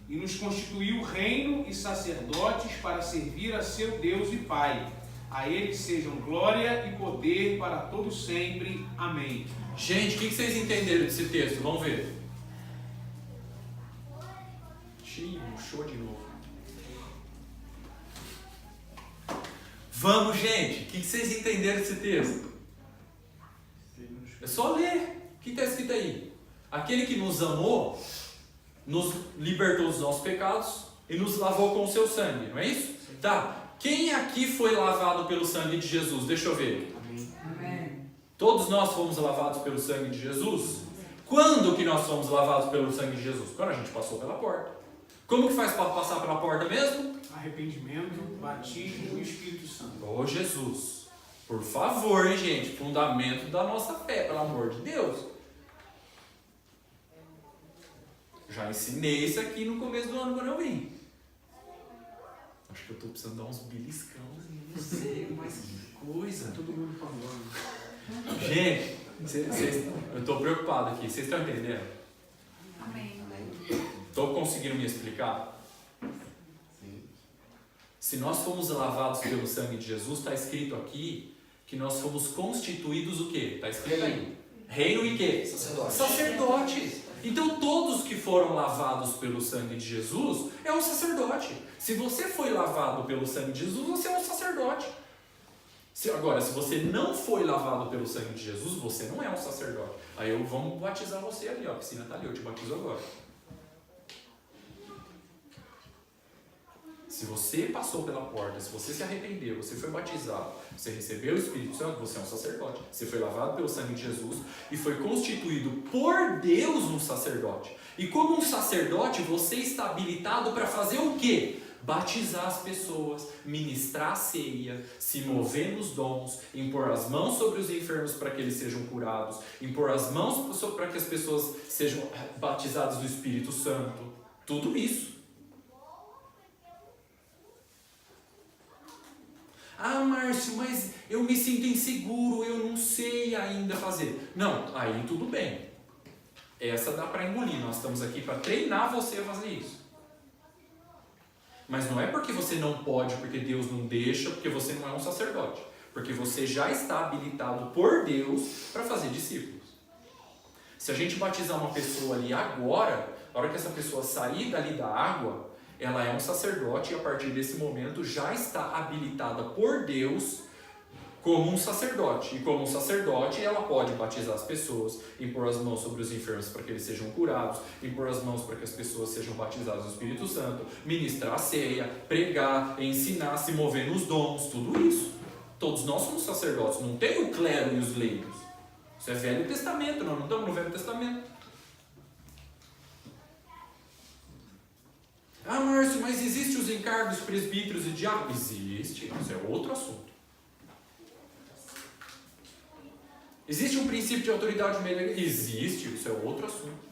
e nos constituiu reino e sacerdotes para servir a seu Deus e Pai. A Ele sejam glória e poder para todo sempre. Amém. Gente, o que vocês entenderam desse texto? Vamos ver. Murchou de novo. Vamos, gente. O que vocês entenderam desse texto? É só ler. O que está escrito aí? Aquele que nos amou, nos libertou dos nossos pecados e nos lavou com o seu sangue. Não é isso? Tá. Quem aqui foi lavado pelo sangue de Jesus? Deixa eu ver. Amém. Todos nós fomos lavados pelo sangue de Jesus? Quando que nós fomos lavados pelo sangue de Jesus? Quando a gente passou pela porta. Como que faz para passar pela porta mesmo? Arrependimento, batismo e Espírito Santo. Ô Jesus, por favor, hein, gente? Fundamento da nossa fé, pelo amor de Deus. Já ensinei isso aqui no começo do ano quando eu vim. Acho que eu estou precisando dar uns beliscãozinhos, não sei, mas que coisa. Todo mundo falando. Gente, eu estou preocupado aqui, vocês estão entendendo? Amém. Estou conseguindo me explicar? Se nós fomos lavados pelo sangue de Jesus, está escrito aqui que nós fomos constituídos o quê? Está escrito aí. Reino e quê? Sacerdotes. Sacerdotes. Então todos que foram lavados pelo sangue de Jesus é um sacerdote. Se você foi lavado pelo sangue de Jesus, você é um sacerdote. Agora, se você não foi lavado pelo sangue de Jesus, você não é um sacerdote. Aí vamos batizar você ali, ó. A piscina está ali, eu te batizo agora. Se você passou pela porta, se você se arrependeu, você foi batizado, você recebeu o Espírito Santo, você é um sacerdote. Você foi lavado pelo sangue de Jesus e foi constituído por Deus um sacerdote. E como um sacerdote, você está habilitado para fazer o quê? Batizar as pessoas, ministrar a ceia, se mover nos dons, impor as mãos sobre os enfermos para que eles sejam curados, impor as mãos para que as pessoas sejam batizadas do Espírito Santo. Tudo isso. Ah, Márcio, mas eu me sinto inseguro, eu não sei ainda fazer. Não, aí tudo bem. Essa dá para engolir, nós estamos aqui para treinar você a fazer isso. Mas não é porque você não pode, porque Deus não deixa, porque você não é um sacerdote. Porque você já está habilitado por Deus para fazer discípulos. Se a gente batizar uma pessoa ali agora, a hora que essa pessoa sair dali da água, ela é um sacerdote e a partir desse momento já está habilitada por Deus como um sacerdote. E como um sacerdote, ela pode batizar as pessoas, impor as mãos sobre os enfermos para que eles sejam curados, impor as mãos para que as pessoas sejam batizadas no Espírito Santo, ministrar a ceia, pregar, ensinar, se mover nos dons, tudo isso. Todos nós somos sacerdotes, não tem o clero e os leigos. Isso é Velho Testamento, nós não estamos no Velho Testamento. Ah, Márcio, mas existem os encargos presbíteros e diáconos? Existe, isso é outro assunto. Existe um princípio de autoridade melhor? Existe, isso é outro assunto.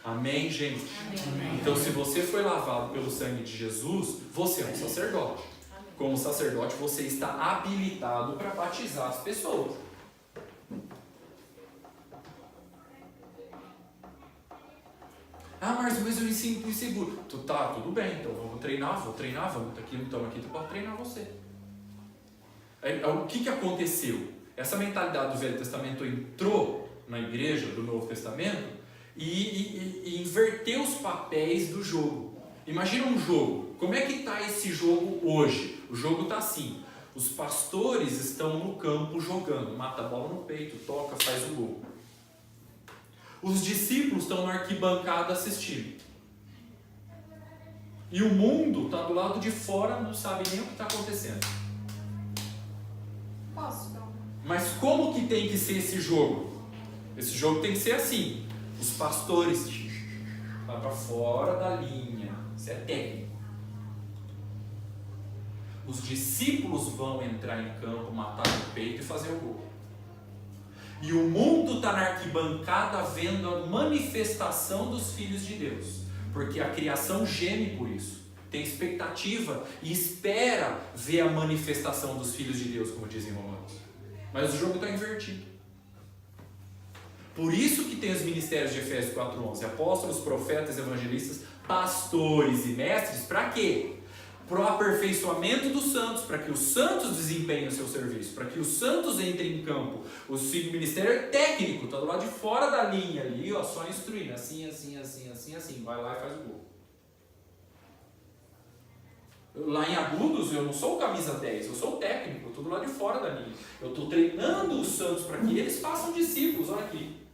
Amém, gente? Amém. Então, se você foi lavado pelo sangue de Jesus, você é um sacerdote. Como sacerdote, você está habilitado para batizar as pessoas. Ah, Márcio, mas eu me sinto inseguro. Tá, tudo bem, então vou treinar, vamos aqui, estamos aqui para treinar você. O que aconteceu? Essa mentalidade do Velho Testamento entrou na igreja do Novo Testamento e inverteu os papéis do jogo. Imagina um jogo. Como é que está esse jogo hoje? O jogo está assim. Os pastores estão no campo jogando. Mata a bola no peito, toca, faz o gol. Os discípulos estão na arquibancada assistindo. E o mundo está do lado de fora, não sabe nem o que está acontecendo. Posso dar uma? Mas como que tem que ser esse jogo? Esse jogo tem que ser assim. Os pastores vão para fora da linha. Isso é técnico. Os discípulos vão entrar em campo, matar no peito e fazer o gol. E o mundo está na arquibancada vendo a manifestação dos filhos de Deus. Porque a criação geme por isso. Tem expectativa e espera ver a manifestação dos filhos de Deus, como dizem Romanos. Mas o jogo está invertido. Por isso que tem os ministérios de Efésios 4:11. Apóstolos, profetas, evangelistas, pastores e mestres. Para quê? Para o aperfeiçoamento dos santos, para que os santos desempenhem o seu serviço, para que os santos entrem em campo. O ministério é técnico, está do lado de fora da linha ali, ó, só instruindo, assim, vai lá e faz o gol. Lá em Agudos, eu não sou o camisa 10, eu sou o técnico, eu estou do lado de fora da linha. Eu estou treinando os santos para que eles façam discípulos, olha aqui.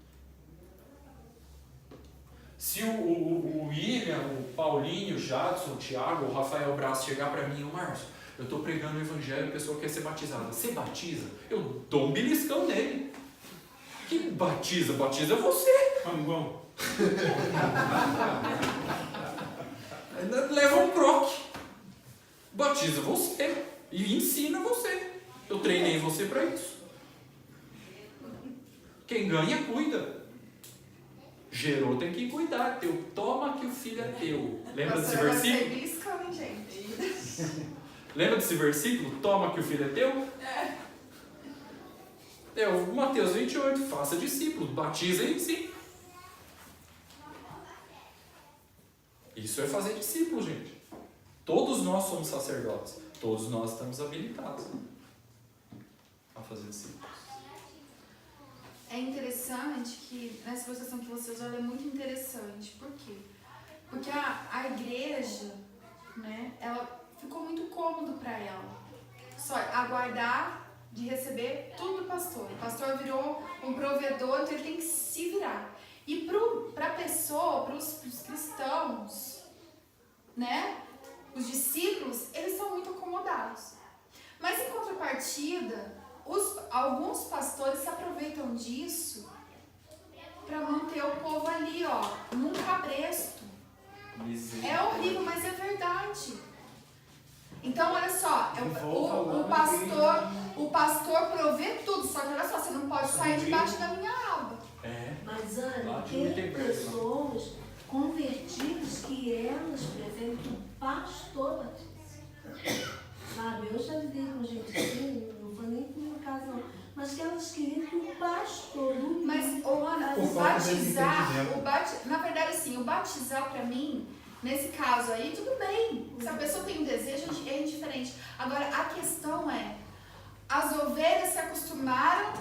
Se o William, o Paulinho, o Jadson, o Thiago, o Rafael Braz chegar para mim, Márcio, eu estou pregando o evangelho e a pessoa quer ser batizada. Você batiza? Eu dou um beliscão nele. Que batiza? Batiza você. Vamos. Leva um croque. Batiza você. E ensina você. Eu treinei você para isso. Quem ganha, cuida. Gerou, tem que cuidar. Toma que o filho é teu. Lembra desse versículo? Gente. Lembra desse versículo? Toma que o filho é teu? É o Mateus 28. Faça discípulos. Batiza e ensina. Isso é fazer discípulos, gente. Todos nós somos sacerdotes. Todos nós estamos habilitados a fazer discípulos. É interessante que nessa ilustração que vocês olham é muito interessante. Por quê? Porque a igreja, né, ela ficou muito cômodo para ela. Só aguardar de receber tudo do pastor. O pastor virou um provedor, então ele tem que se virar. E para a pessoa, para os cristãos, né, os discípulos, eles são muito acomodados. Mas em contrapartida, alguns pastores se aproveitam disso para manter o povo ali, ó, num cabresto. É horrível, mas é verdade. Então, olha só, o pastor provê tudo, só que olha só, você não pode sair debaixo da minha aba. Mas, Ana, tem pessoas convertidas que elas preferem que o pastor batize. Sabe, eu já lidei com gente assim, não foi nem por casa não, mas que elas queriam que o pastor... Mas, Ana, na verdade, assim, o batizar pra mim, nesse caso aí, tudo bem. Se a pessoa tem um desejo, é indiferente. Agora, a questão é, as ovelhas se acostumaram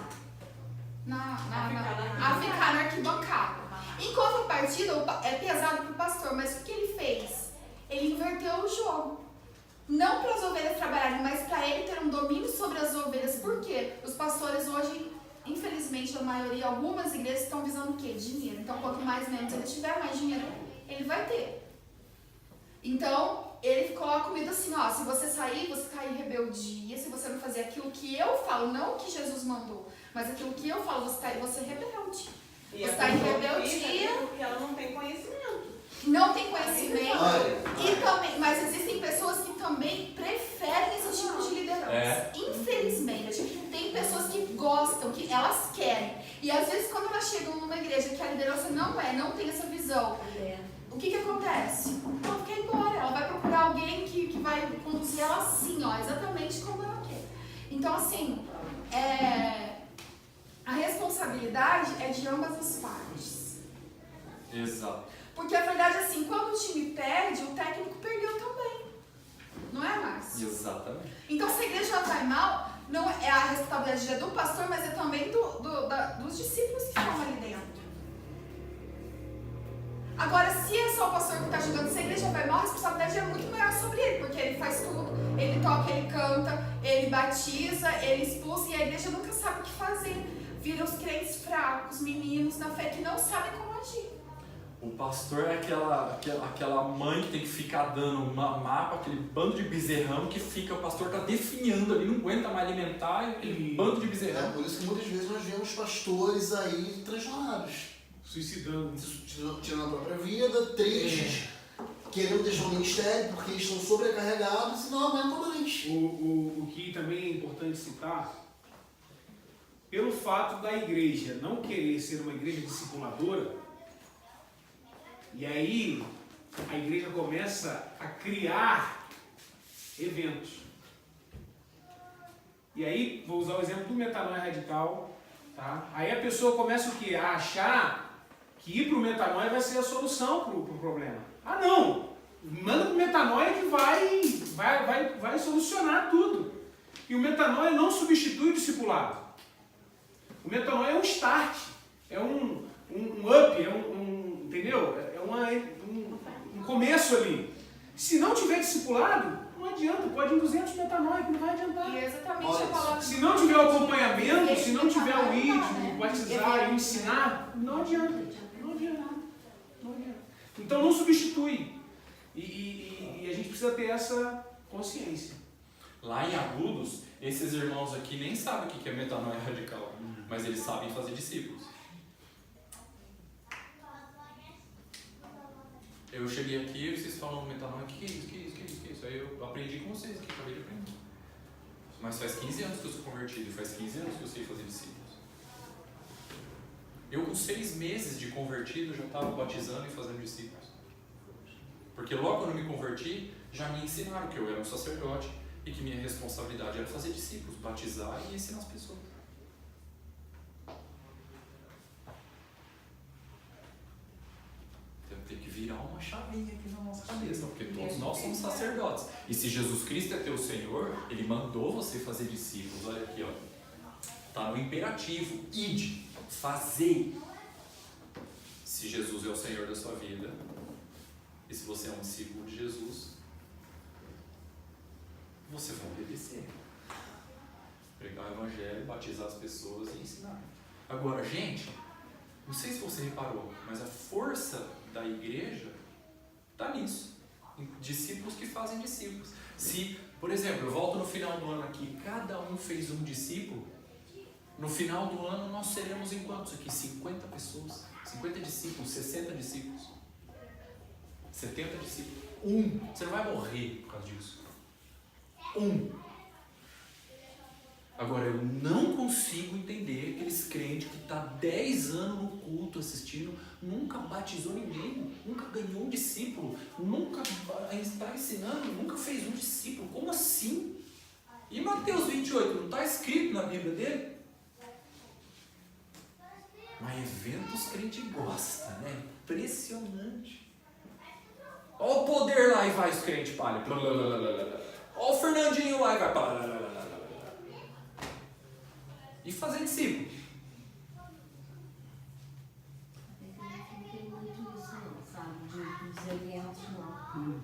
a ficar na arquibancada. Em contrapartida, é pesado pro pastor, mas o que ele fez? Ele inverteu o jogo. Não para as ovelhas trabalharem, mas para ele ter um domínio sobre as ovelhas. Por quê? Os pastores hoje, infelizmente, a maioria, algumas igrejas estão visando o quê? Dinheiro. Então, quanto mais membros ele tiver, mais dinheiro ele vai ter. Então, ele coloca comida assim, ó, se você sair, você cair em rebeldia, se você não fazer aquilo que eu falo, não o que Jesus mandou, mas aquilo que eu falo, você é rebelde. E Você a está em pessoa rebeldia. fica porque ela não tem conhecimento. Não tem conhecimento. Olha. E também, mas existem pessoas que também preferem esse tipo de liderança. Infelizmente, tem pessoas que gostam, que elas querem. E às vezes quando elas chegam numa igreja que a liderança não tem essa visão, o que acontece? Ela quer ir embora, ela vai procurar alguém que vai conduzir ela assim, ó, exatamente como ela quer. Então assim, a responsabilidade é de ambas as partes. Exato. Porque a verdade é assim, quando o time perde, o técnico perdeu também. Não é, Márcio? Exatamente. Então se a igreja vai mal, não é a responsabilidade do pastor, mas é também dos discípulos que estão ali dentro. Agora, se é só o pastor que está ajudando, se a igreja vai mal, a responsabilidade é muito maior sobre ele, porque ele faz tudo, ele toca, ele canta, ele batiza, ele expulsa, e a igreja nunca sabe o que fazer. Viram os crentes fracos, meninos na fé que não sabem como agir. O pastor é aquela mãe que tem que ficar dando uma mapa, aquele bando de bezerrão que fica, o pastor tá definhando ali, não aguenta mais alimentar, aquele bando de bezerrão. Por isso que muitas vezes nós vemos pastores aí transformados. Suicidando. Tirando a própria vida, tristes, querendo deixar o ministério porque eles estão sobrecarregados e não aguentam mais. O que também é importante citar, pelo fato da igreja não querer ser uma igreja discipuladora, e aí a igreja começa a criar eventos. E aí, vou usar o exemplo do Metanoia Radical, tá? Aí a pessoa começa o quê? A achar que ir para o Metanoia vai ser a solução para o problema. Ah, não! Manda para o Metanoia que vai solucionar tudo. E o Metanoia não substitui o discipulado. O Metanoia é um start, é um up, entendeu? É um começo ali. Se não tiver discipulado, não adianta, pode ir 200 Metanoia, que não vai adiantar. E é exatamente a palavra. Se não tiver o acompanhamento, se não tiver o ídolo, batizar e ensinar, não adianta. Então não substitui. E a gente precisa ter essa consciência. Lá em Agudos, esses irmãos aqui nem sabem o que é metanoia radical, mas eles sabem fazer discípulos. Eu cheguei aqui e vocês falam metanoia, que é isso? Aí eu aprendi com vocês aqui, acabei de aprender. Mas faz 15 anos que eu sou convertido e faz 15 anos que eu sei fazer discípulos. Eu com 6 meses de convertido já estava batizando e fazendo discípulos. Porque logo quando eu me converti, já me ensinaram que eu era um sacerdote e que minha responsabilidade era fazer discípulos, batizar e ensinar as pessoas. Tem que virar uma chavinha aqui na nossa cabeça, porque todos nós somos sacerdotes. E se Jesus Cristo é teu Senhor, Ele mandou você fazer discípulos. Olha aqui, ó. Está no imperativo, ide, fazei. Se Jesus é o Senhor da sua vida, e se você é um discípulo de Jesus, você vai obedecer. Pregar o Evangelho, batizar as pessoas e ensinar. Agora, gente, não sei se você reparou, mas a força da igreja está nisso. Em discípulos que fazem discípulos. Se, por exemplo, eu volto no final do ano aqui, cada um fez um discípulo, no final do ano nós seremos em quantos aqui? 50 pessoas, 50 discípulos, 60 discípulos, 70 discípulos. Você não vai morrer por causa disso. Agora, eu não consigo entender aqueles crentes que estão 10 anos no culto assistindo, nunca batizou ninguém, nunca ganhou um discípulo, nunca está ensinando, nunca fez um discípulo. Como assim? E Mateus 28, não está escrito na Bíblia dele? Mas eventos crente gosta, né? Impressionante. Olha o poder lá e vai os crentes palha. Olha o Fernandinho lá e vai. E fazer discípulo. Não tem muito isso não, sabe? Dos eventos não.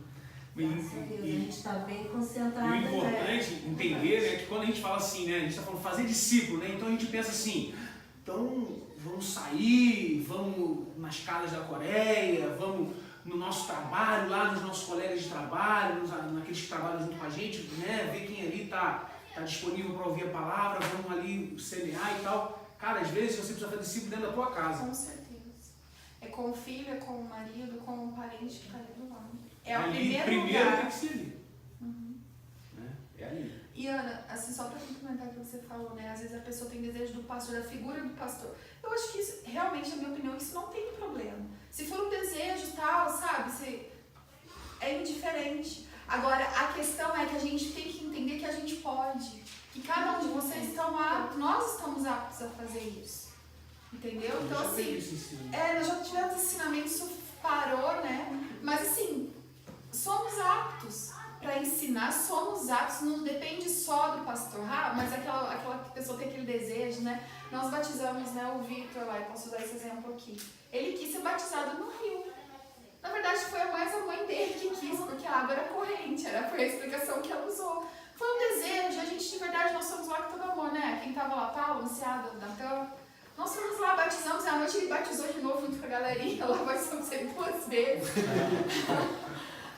E Graças a Deus, a gente está bem concentrado. o importante entender é que quando a gente fala assim, né? A gente está falando fazer discípulo, né? Então a gente pensa assim, então vamos sair, vamos nas casas da Coreia, vamos no nosso trabalho, lá nos nossos colegas de trabalho, naqueles que trabalham junto com a gente, né? Ver quem ali está disponível para ouvir a palavra, vamos ali semear e tal. Cara, às vezes você precisa fazer discípulo dentro da tua casa. Com certeza. É com o filho, é com o marido, com o parente que está ali do lado. É o Ali, primeiro tem lugar. que ser ali. Né? É ali. E Ana, assim, só para complementar o que você falou, né? Às vezes a pessoa tem desejo do pastor, da figura do pastor. Eu acho que isso, realmente, na minha opinião, isso não tem problema. Se for um desejo e tal, sabe? É indiferente. Agora, a questão é que a gente tem que entender que a gente pode. Que cada um de vocês estão aptos, nós estamos aptos a fazer isso. Entendeu? Então, assim, nós já tivemos ensinamento, isso parou, né? Mas, assim, somos aptos para ensinar, somos aptos, não depende só do pastor, mas aquela pessoa tem aquele desejo, né? Nós batizamos, né, o Victor lá, eu posso usar esse exemplo aqui. Ele quis ser batizado no rio. Na verdade, foi mais a mãe dele que quis, porque a água era corrente, foi a explicação que ela usou. Foi um desejo, a gente, de verdade, nós somos lá com todo amor, né? Quem tava lá, Paulo, Luciada, Natan, nós fomos lá, batizamos, e à noite ele batizou de novo junto com a galerinha, lá batizamos ele 2 vezes.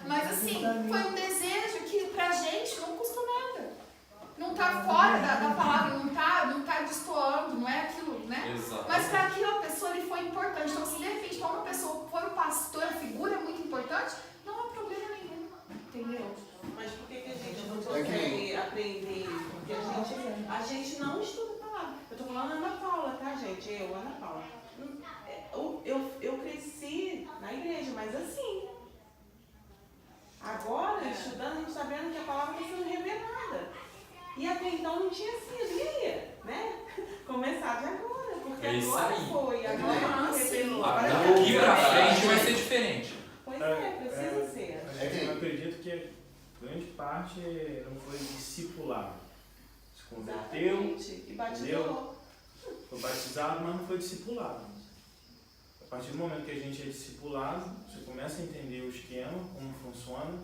Mas assim, foi um desejo que pra gente não custou nada. Não tá fora da palavra, não tá destoando, não é aquilo, né? Exato. Mas para aquela pessoa ele foi importante. Então, se de repente para uma pessoa for o pastor, a figura é muito importante, não há problema nenhum. Entendeu? Mas por que a gente não consegue aprender isso? Porque a gente não estuda a palavra. Eu tô falando Ana Paula, tá, gente? Ana Paula. Eu cresci na igreja, mas assim. Agora, estudando, a gente está vendo que a palavra está sendo revelada. E até então não tinha sido. E aí? Né? Começar de agora. Porque agora foi. Agora revelou. Daqui pra frente vai ser diferente. Pois precisa ser. Eu acredito que grande parte não foi discipulado. Se converteu, E batizou. foi batizado, mas não foi discipulado. A partir do momento que a gente é discipulado, você começa a entender o esquema, como funciona,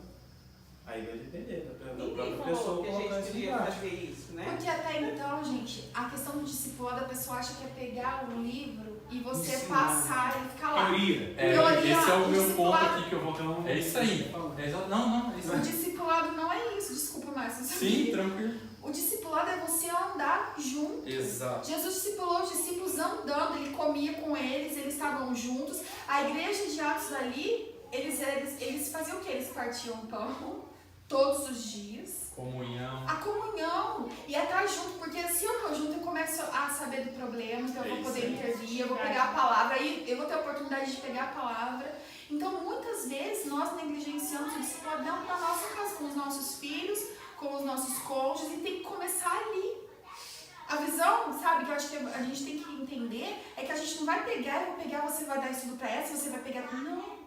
aí vai depender da própria pessoa que a colocar gente isso em podia prática. fazer isso, né? Porque até então, gente, a questão do discipulado, a pessoa acha que é pegar um livro e você Ensinar. passar e ficar lá. Teoria. Esse é o meu ponto discipulado- aqui que eu vou. É isso aí. Não, é isso O aí. discipulado não é isso, desculpa, Márcio. Sim, tranquilo. O discipulado é você andar junto. Exato. Jesus discipulou os discípulos andando, ele comia com eles, eles estavam juntos. A igreja de Atos ali, eles faziam o quê? Eles partiam pão todos os dias. Comunhão. A comunhão. E é estar junto, porque se eu estou junto, eu começo a saber do problema, então eu vou poder intervir, eu vou pegar a palavra, aí eu vou ter a oportunidade de pegar a palavra. Então, muitas vezes, nós negligenciamos o discipulado dentro da nossa casa, com os nossos filhos, com os nossos cônjuges, e tem que começar ali. A visão, sabe, que eu acho que a gente tem que entender, é que a gente não vai pegar, eu vou pegar, você vai dar estudo pra essa, você vai pegar... Não.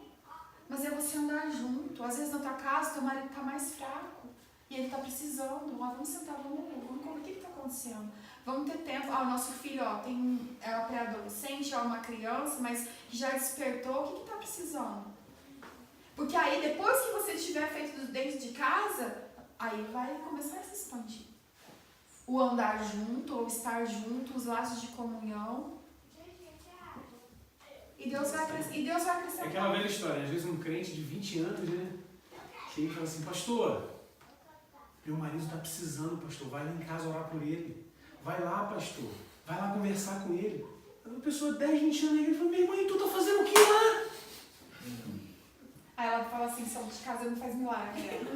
Mas é você andar junto. Às vezes na tua casa, teu marido tá mais fraco. E ele tá precisando. Vamos sentar, vamos o que tá acontecendo? Vamos ter tempo. O nosso filho, é uma pré-adolescente, é uma criança, mas que já despertou. O que tá precisando? Porque aí, depois que você tiver feito dentro de casa, aí vai começar a se expandir. O andar junto, ou estar junto, os laços de comunhão. E Deus vai acrescentar. É aquela velha história, às vezes um crente de 20 anos, né? Chega e fala assim, pastor, meu marido está precisando, pastor, vai lá em casa orar por ele. Vai lá, pastor, vai lá conversar com ele. A pessoa 10, 20 anos na igreja fala, minha irmã, tu tá fazendo o que lá? Aí ela fala assim, santo de casa não faz milagre.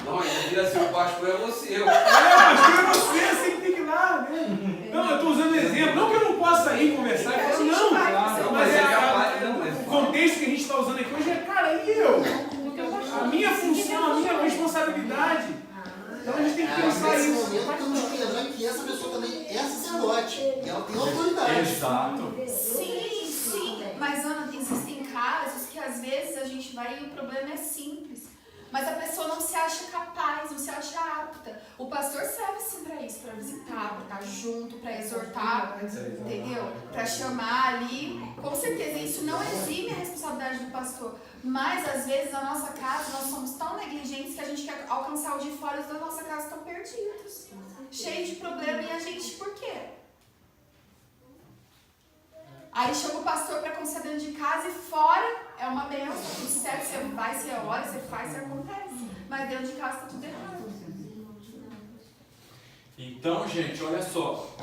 Não, ele vira assim, o pastor é você. Pastor é você, você que tem que ir lá, né? Não, eu tô usando exemplo, não que eu não possa ir conversar, eu falo, não, Não, mas é capaz, não, mas o contexto que a gente está usando aqui hoje é, cara, e eu? A minha função, a minha responsabilidade. Então a gente tem que pensar nesse isso. momento temos que lembrar que essa pessoa também é sacerdote. E ela tem autoridade. Exato. Sim. Mas, Ana, existem casos que às vezes a gente vai e o problema é simples. Mas a pessoa não se acha capaz, não se acha apta. O pastor serve sim para isso, para visitar, para estar junto, para exortar, entendeu? Para chamar ali. Com certeza, isso não exime a responsabilidade do pastor. Mas, às vezes, na nossa casa, nós somos tão negligentes que a gente quer alcançar o de fora e os da nossa casa estão perdidos. Cheios de problema e a gente, por quê? Aí chama o pastor para aconselhar dentro de casa e fora é uma benção. Tudo certo, você vai, você olha, você faz, você acontece. Mas dentro de casa está tudo errado. Então, gente, olha só.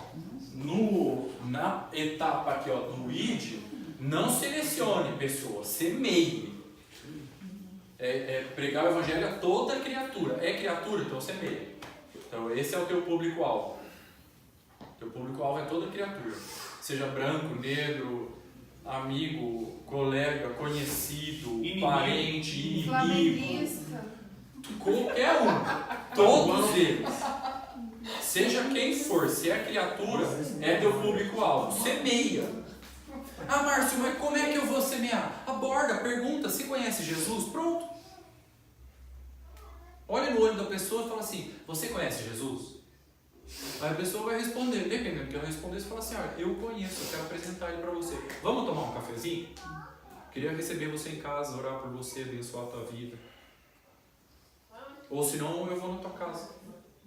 na etapa aqui, ó, do ID, não selecione pessoas, semeie. Pregar o evangelho a toda criatura. É criatura, então semeia. Então esse é o teu público-alvo. Teu público-alvo é toda criatura. Seja branco, negro, amigo, colega, conhecido, inimigo, parente, inimigo. Flamenguista. Qualquer um. Todos eles. Seja quem for, se é criatura, é teu público-alvo. Semeia. Ah, Márcio, mas como é que eu vou semear? Aborda, pergunta, se conhece Jesus? Pronto. Olha no olho da pessoa e fala assim, você conhece Jesus? Aí a pessoa vai responder, dependendo do que ela responder, você fala assim, eu conheço, eu quero apresentar ele para você. Vamos tomar um cafezinho? Queria receber você em casa, orar por você, abençoar a tua vida. Ou senão eu vou na tua casa,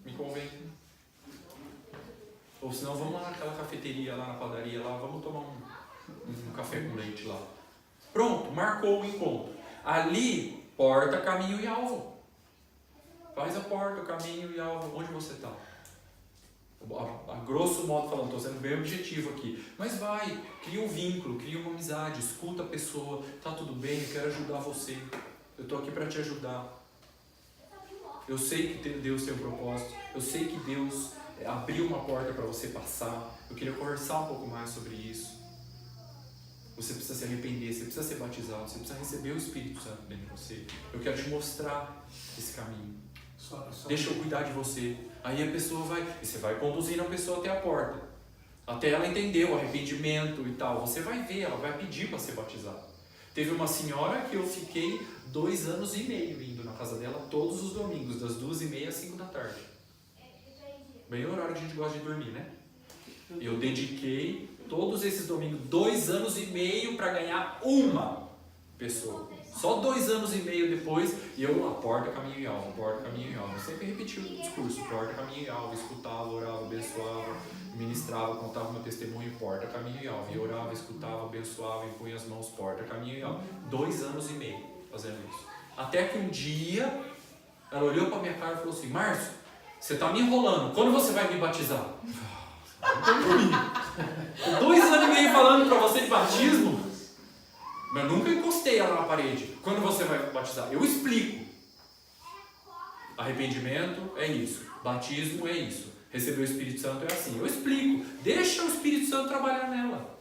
me convém. Ou senão vamos lá naquela cafeteria, lá na padaria, lá, vamos tomar um café com leite lá. Pronto, marcou o encontro. Ali, porta, caminho e alvo. Faz a porta, o caminho e alvo. Onde você está? A grosso modo falando, estou sendo bem objetivo aqui. Mas vai, cria um vínculo, cria uma amizade, escuta a pessoa. Tá tudo bem, eu quero ajudar você. Eu estou aqui para te ajudar. Eu sei que Deus tem um propósito. Eu sei que Deus abriu uma porta para você passar. Eu queria conversar um pouco mais sobre isso. Você precisa se arrepender, você precisa ser batizado, você precisa receber o Espírito Santo dentro de você. Eu quero te mostrar esse caminho. Deixa eu cuidar de você. Aí a pessoa vai, e você vai conduzindo a pessoa até a porta. Até ela entender o arrependimento e tal. Você vai ver, ela vai pedir para ser batizada. Teve uma senhora que eu fiquei 2 anos e meio indo na casa dela todos os domingos, das 2h30 às 5 da tarde. Bem o horário que a gente gosta de dormir, né? Eu dediquei todos esses domingos 2 anos e meio para ganhar uma pessoa. Só 2 anos e meio depois, e eu lá, porta, caminho e alvo, porta, caminho e alvo. Eu sempre repeti o discurso, porta, caminho e alvo, escutava, orava, abençoava, ministrava, contava meu testemunho, porta, caminho e alvo. E orava, escutava, abençoava, impunha as mãos, porta, caminho e alvo. 2 anos e meio fazendo isso. Até que um dia, ela olhou para minha cara e falou assim, Márcio, você está me enrolando, quando você vai me batizar? 2 anos e meio falando para você de batismo, mas nunca encostei ela na parede. Quando você vai batizar? Eu explico. Arrependimento é isso. Batismo é isso. Receber o Espírito Santo é assim. Eu explico. Deixa o Espírito Santo trabalhar nela.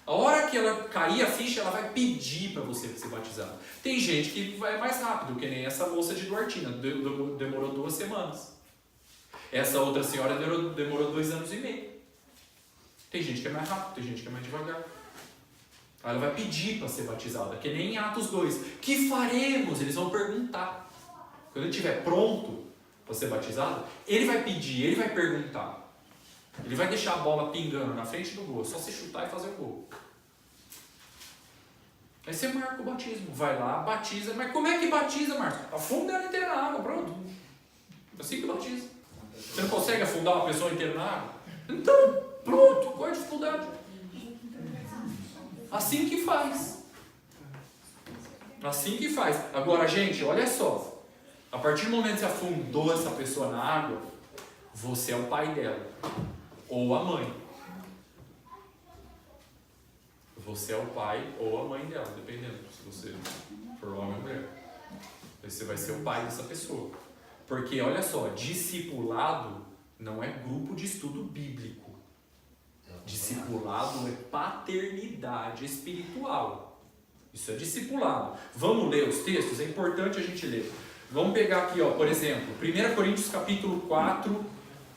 A hora que ela cair a ficha, ela vai pedir para você ser batizado. Tem gente que vai mais rápido, que nem essa moça de Duartina. Demorou 2 semanas. Essa outra senhora demorou 2 anos e meio. Tem gente que é mais rápido, tem gente que é mais devagar. Aí ela vai pedir para ser batizada, que nem em Atos 2. Que faremos? Eles vão perguntar. Quando ele estiver pronto para ser batizado, ele vai pedir, ele vai perguntar. Ele vai deixar a bola pingando na frente do gol, só se chutar e fazer o gol. Aí você marca o batismo, vai lá, batiza. Mas como é que batiza, Márcio? Afunda ela inteira na água, pronto. Assim que batiza. Você não consegue afundar uma pessoa inteira na água? Então, pronto, qual é a dificuldade? Assim que faz. Assim que faz. Agora, gente, olha só. A partir do momento que você afundou essa pessoa na água, você é o pai dela. Ou a mãe. Você é o pai ou a mãe dela, dependendo se você for homem ou mulher. Você vai ser o pai dessa pessoa. Porque, olha só, discipulado não é grupo de estudo bíblico. Discipulado é paternidade espiritual. Isso é discipulado. Vamos ler os textos? É importante a gente ler. Vamos pegar aqui, ó, por exemplo, 1 Coríntios capítulo 4,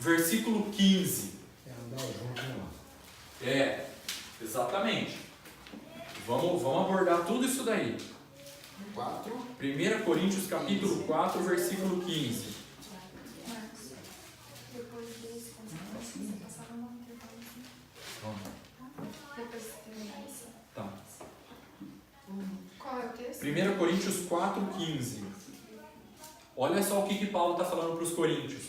versículo 15. Exatamente. Vamos abordar tudo isso daí. 1 Coríntios capítulo 4, versículo 15. Tá. Qual é o texto? 1 Coríntios 4, 15. Olha só o que Paulo está falando para os coríntios.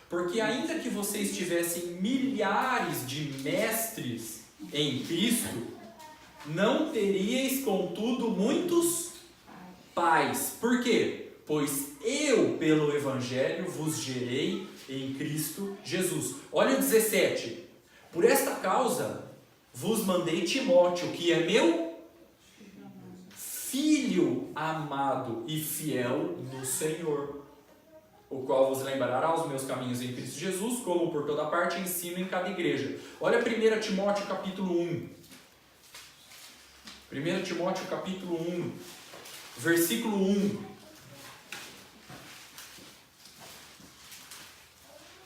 Porque ainda que vocês tivessem milhares de mestres em Cristo, não teríeis, contudo, muitos pais. Por quê? Pois eu, pelo Evangelho, vos gerei em Cristo Jesus. Olha o 17. Por esta causa vos mandei Timóteo, que é meu filho amado e fiel no Senhor, o qual vos lembrará os meus caminhos em Cristo Jesus, como por toda parte ensino em cada igreja. Olha 1 Timóteo capítulo 1. 1 Timóteo capítulo 1, versículo 1.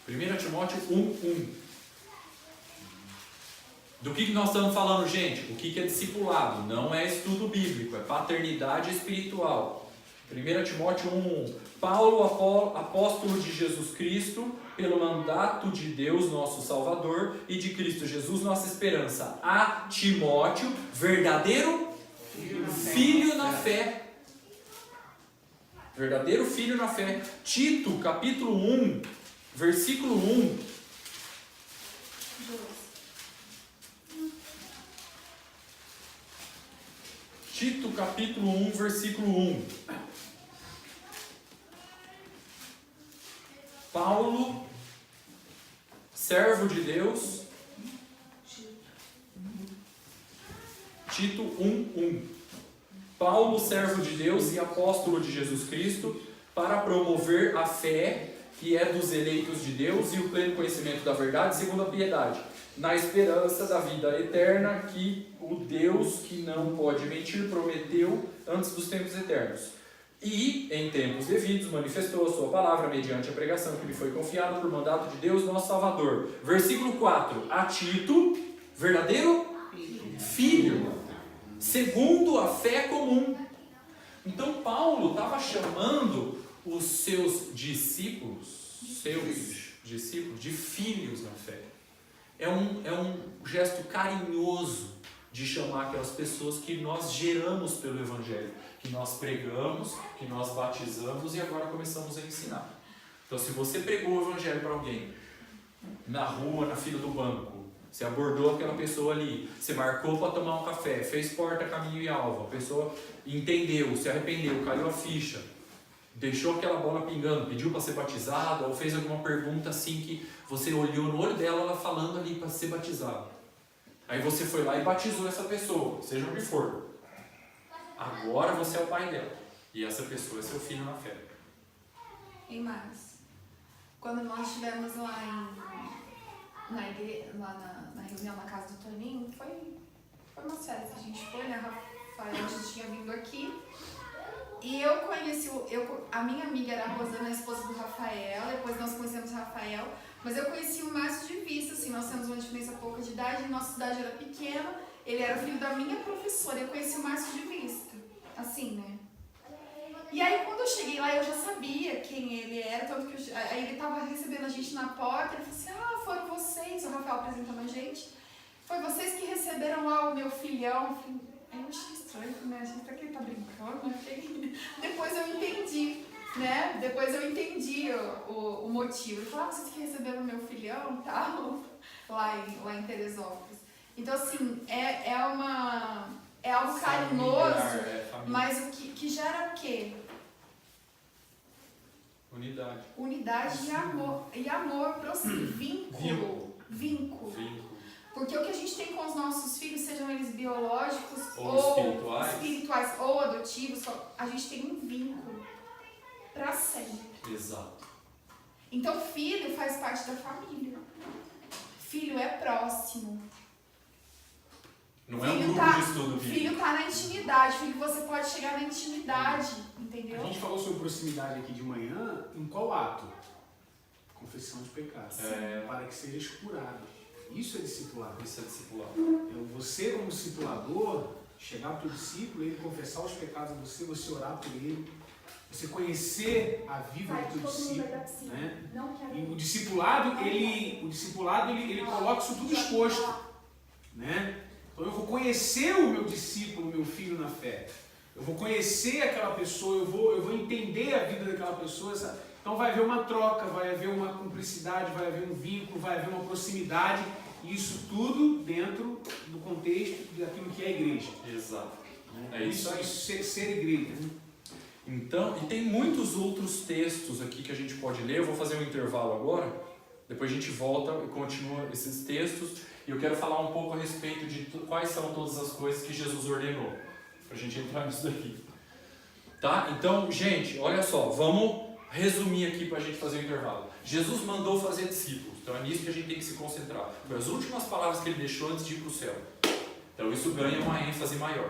1 Timóteo 1:1. Do que nós estamos falando, gente? O que é discipulado? Não é estudo bíblico, é paternidade espiritual. 1 Timóteo 1:1. Paulo, apóstolo de Jesus Cristo, pelo mandato de Deus, nosso Salvador, e de Cristo Jesus, nossa esperança. A Timóteo, verdadeiro filho na fé. Verdadeiro filho na fé. Tito, capítulo 1, versículo 1. Tito, capítulo 1, versículo 1. Paulo, servo de Deus. Tito 1:1. Paulo, servo de Deus e apóstolo de Jesus Cristo, para promover a fé que é dos eleitos de Deus e o pleno conhecimento da verdade, segundo a piedade, na esperança da vida eterna que o Deus que não pode mentir prometeu antes dos tempos eternos. E, em tempos devidos, manifestou a sua palavra mediante a pregação que lhe foi confiada por mandato de Deus, nosso Salvador. Versículo 4. A Tito, verdadeiro filho, segundo a fé comum. Então, Paulo estava chamando os seus discípulos de filhos na fé. É um gesto carinhoso de chamar aquelas pessoas que nós geramos pelo Evangelho, que nós pregamos, que nós batizamos e agora começamos a ensinar. Então, se você pregou o Evangelho para alguém, na rua, na fila do banco, você abordou aquela pessoa ali, você marcou para tomar um café, fez porta, caminho e alvo, a pessoa entendeu, se arrependeu, caiu a ficha, deixou aquela bola pingando, pediu para ser batizado, ou fez alguma pergunta assim que você olhou no olho dela, ela falando ali para ser batizado. Aí você foi lá e batizou essa pessoa, seja o que for. Agora você é o pai dela. E essa pessoa é seu filho na fé. Em março, quando nós estivemos lá na igreja, lá na reunião na casa do Toninho, foi uma festa. A gente foi, né? Rafael já tinha vindo aqui. E eu conheci, a minha amiga era a Rosana, a esposa do Rafael, depois nós conhecemos o Rafael, mas eu conheci o Márcio de vista, assim, nós temos uma diferença pouca de idade, nossa cidade era pequena, ele era filho da minha professora, eu conheci o Márcio de vista, assim, né? E aí quando eu cheguei lá eu já sabia quem ele era, tanto que aí ele estava recebendo a gente na porta, ele falou assim, foram vocês, o Rafael apresentando a gente, foi vocês que receberam lá o meu filhão. Aí eu achei estranho, né? Será que ele tá brincando? Depois eu entendi, né? Depois eu entendi o motivo. Ele falou, vocês que receberam meu filhão e tal, lá em Teresópolis. Então, assim, é algo carinhoso, mas o que gera o quê? Unidade e amor próximo, vínculo. Porque o que a gente tem com os nossos filhos, sejam eles biológicos ou espirituais ou adotivos, a gente tem um vínculo para sempre. Exato. Então, filho faz parte da família. Filho é próximo. Não é um grupo de estudo. Filho está na intimidade. Filho, você pode chegar na intimidade, entendeu? A gente falou sobre proximidade aqui de manhã. Em qual ato? Confissão de pecados. Para que sejas curado. Isso é discipulado. Você, como discipulador, chegar para o discípulo, ele confessar os pecados a você, você orar por ele, você conhecer a vida do teu discípulo, né? E o discipulado, ele coloca isso tudo exposto, né? Então eu vou conhecer o meu discípulo, o meu filho na fé. Eu vou conhecer aquela pessoa, eu vou entender a vida daquela pessoa. Então vai haver uma troca, vai haver uma cumplicidade, vai haver um vínculo, vai haver uma proximidade. Isso tudo dentro do contexto daquilo que é a igreja. Exato. É isso ser igreja. Né? Então, e tem muitos outros textos aqui que a gente pode ler. Eu vou fazer um intervalo agora Depois a gente volta e continua esses textos. E eu quero falar um pouco a respeito de quais são todas as coisas que Jesus ordenou. Para a gente entrar nisso daqui. Tá? Então, gente, olha só. Vamos resumir aqui para a gente fazer o intervalo. Jesus mandou fazer discípulos. Então é nisso que a gente tem que se concentrar. Foi as últimas palavras que ele deixou antes de ir para o céu. Então isso ganha uma ênfase maior.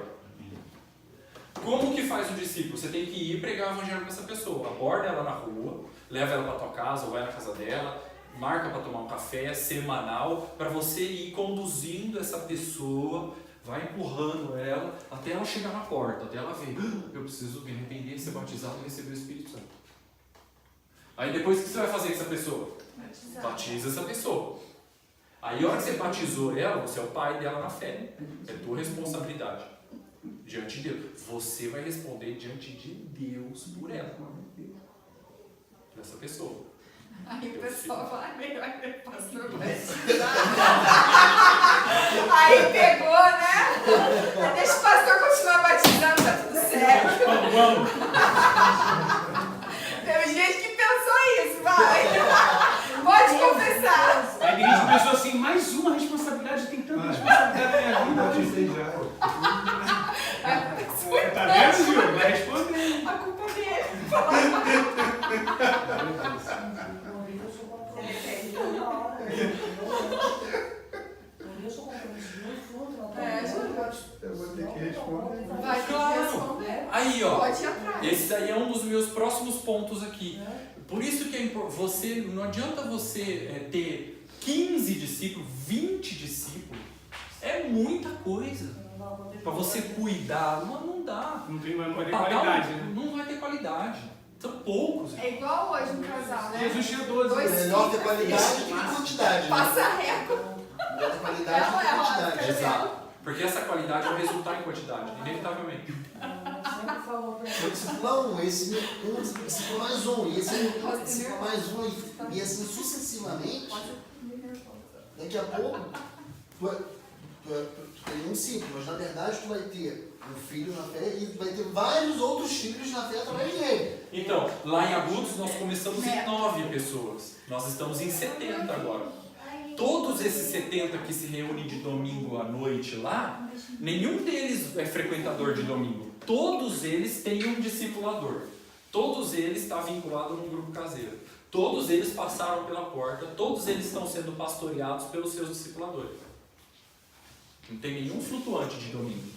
Como que faz um discípulo? Você tem que ir pregar o evangelho para essa pessoa. Aborda ela na rua, leva ela para tua casa ou vai na casa dela, marca para tomar um café semanal, para você ir conduzindo essa pessoa, vai empurrando ela até ela chegar na porta, até ela ver, eu preciso me arrepender, ser batizado e receber o Espírito Santo. Aí depois o que você vai fazer com essa pessoa? Batiza essa pessoa. Aí a hora que você batizou ela, você é o pai dela na fé. É tua responsabilidade diante de Deus. Você vai responder diante de Deus por ela. Dessa pessoa. Aí o pessoal fala, melhor que o pastor batizar. Aí pegou, né? Deixa o pastor continuar batizando, tá tudo certo. Vamos. Teve gente que pensou isso, vai. Pode confessar. Aí tem gente que pensou assim, mais uma responsabilidade, tem tanta responsabilidade na minha vida. Tá vendo, Gil? Vai responder. A culpa é dele. Eu vou ter que responder. Vai ter que responder. Aí, ó. Pode ir atrás. Esse daí é um dos meus próximos pontos aqui. Por isso que não adianta você ter 15 discípulos, 20 discípulos. É muita coisa. Para você cuidar, não dá. Não vai ter qualidade, né? Não vai ter qualidade. São poucos. É igual hoje um casal, né? Jesus tinha 12. Dois Melhor ter filhos, qualidade do que quantidade. Né? passa recorde. Melhor ter qualidade do que Não é quantidade. Exato. Porque essa qualidade vai resultar em quantidade, inevitavelmente. Eu discipulo um, esse discipulo mais um, e esse discipulo mais um, e assim sucessivamente. Daqui a pouco, tu tem um ciclo, mas na verdade tu vai ter um filho na fé e vai ter vários outros filhos na fé através dele. Então, lá em Agudos nós começamos em 9 pessoas. Nós estamos em 70 agora. Todos esses 70 que se reúnem de domingo à noite lá, nenhum deles é frequentador de domingo. Todos eles têm um discipulador. Todos eles estão vinculados num grupo caseiro. Todos eles passaram pela porta. Todos eles estão sendo pastoreados pelos seus discipuladores. Não tem nenhum flutuante de domingo.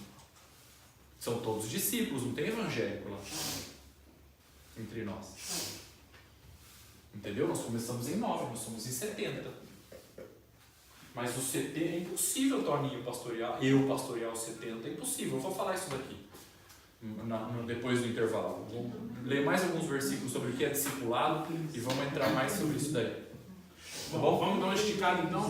São todos discípulos, não tem evangélico lá entre nós. Entendeu? Nós começamos em 9, nós somos em 70. Mas os 70 é impossível, Toninho, eu pastorear os 70, é impossível. Eu vou falar isso daqui depois do intervalo. Vou ler mais alguns versículos sobre o que é discipulado e vamos entrar mais sobre isso daí. Bom, vamos dar uma esticada então.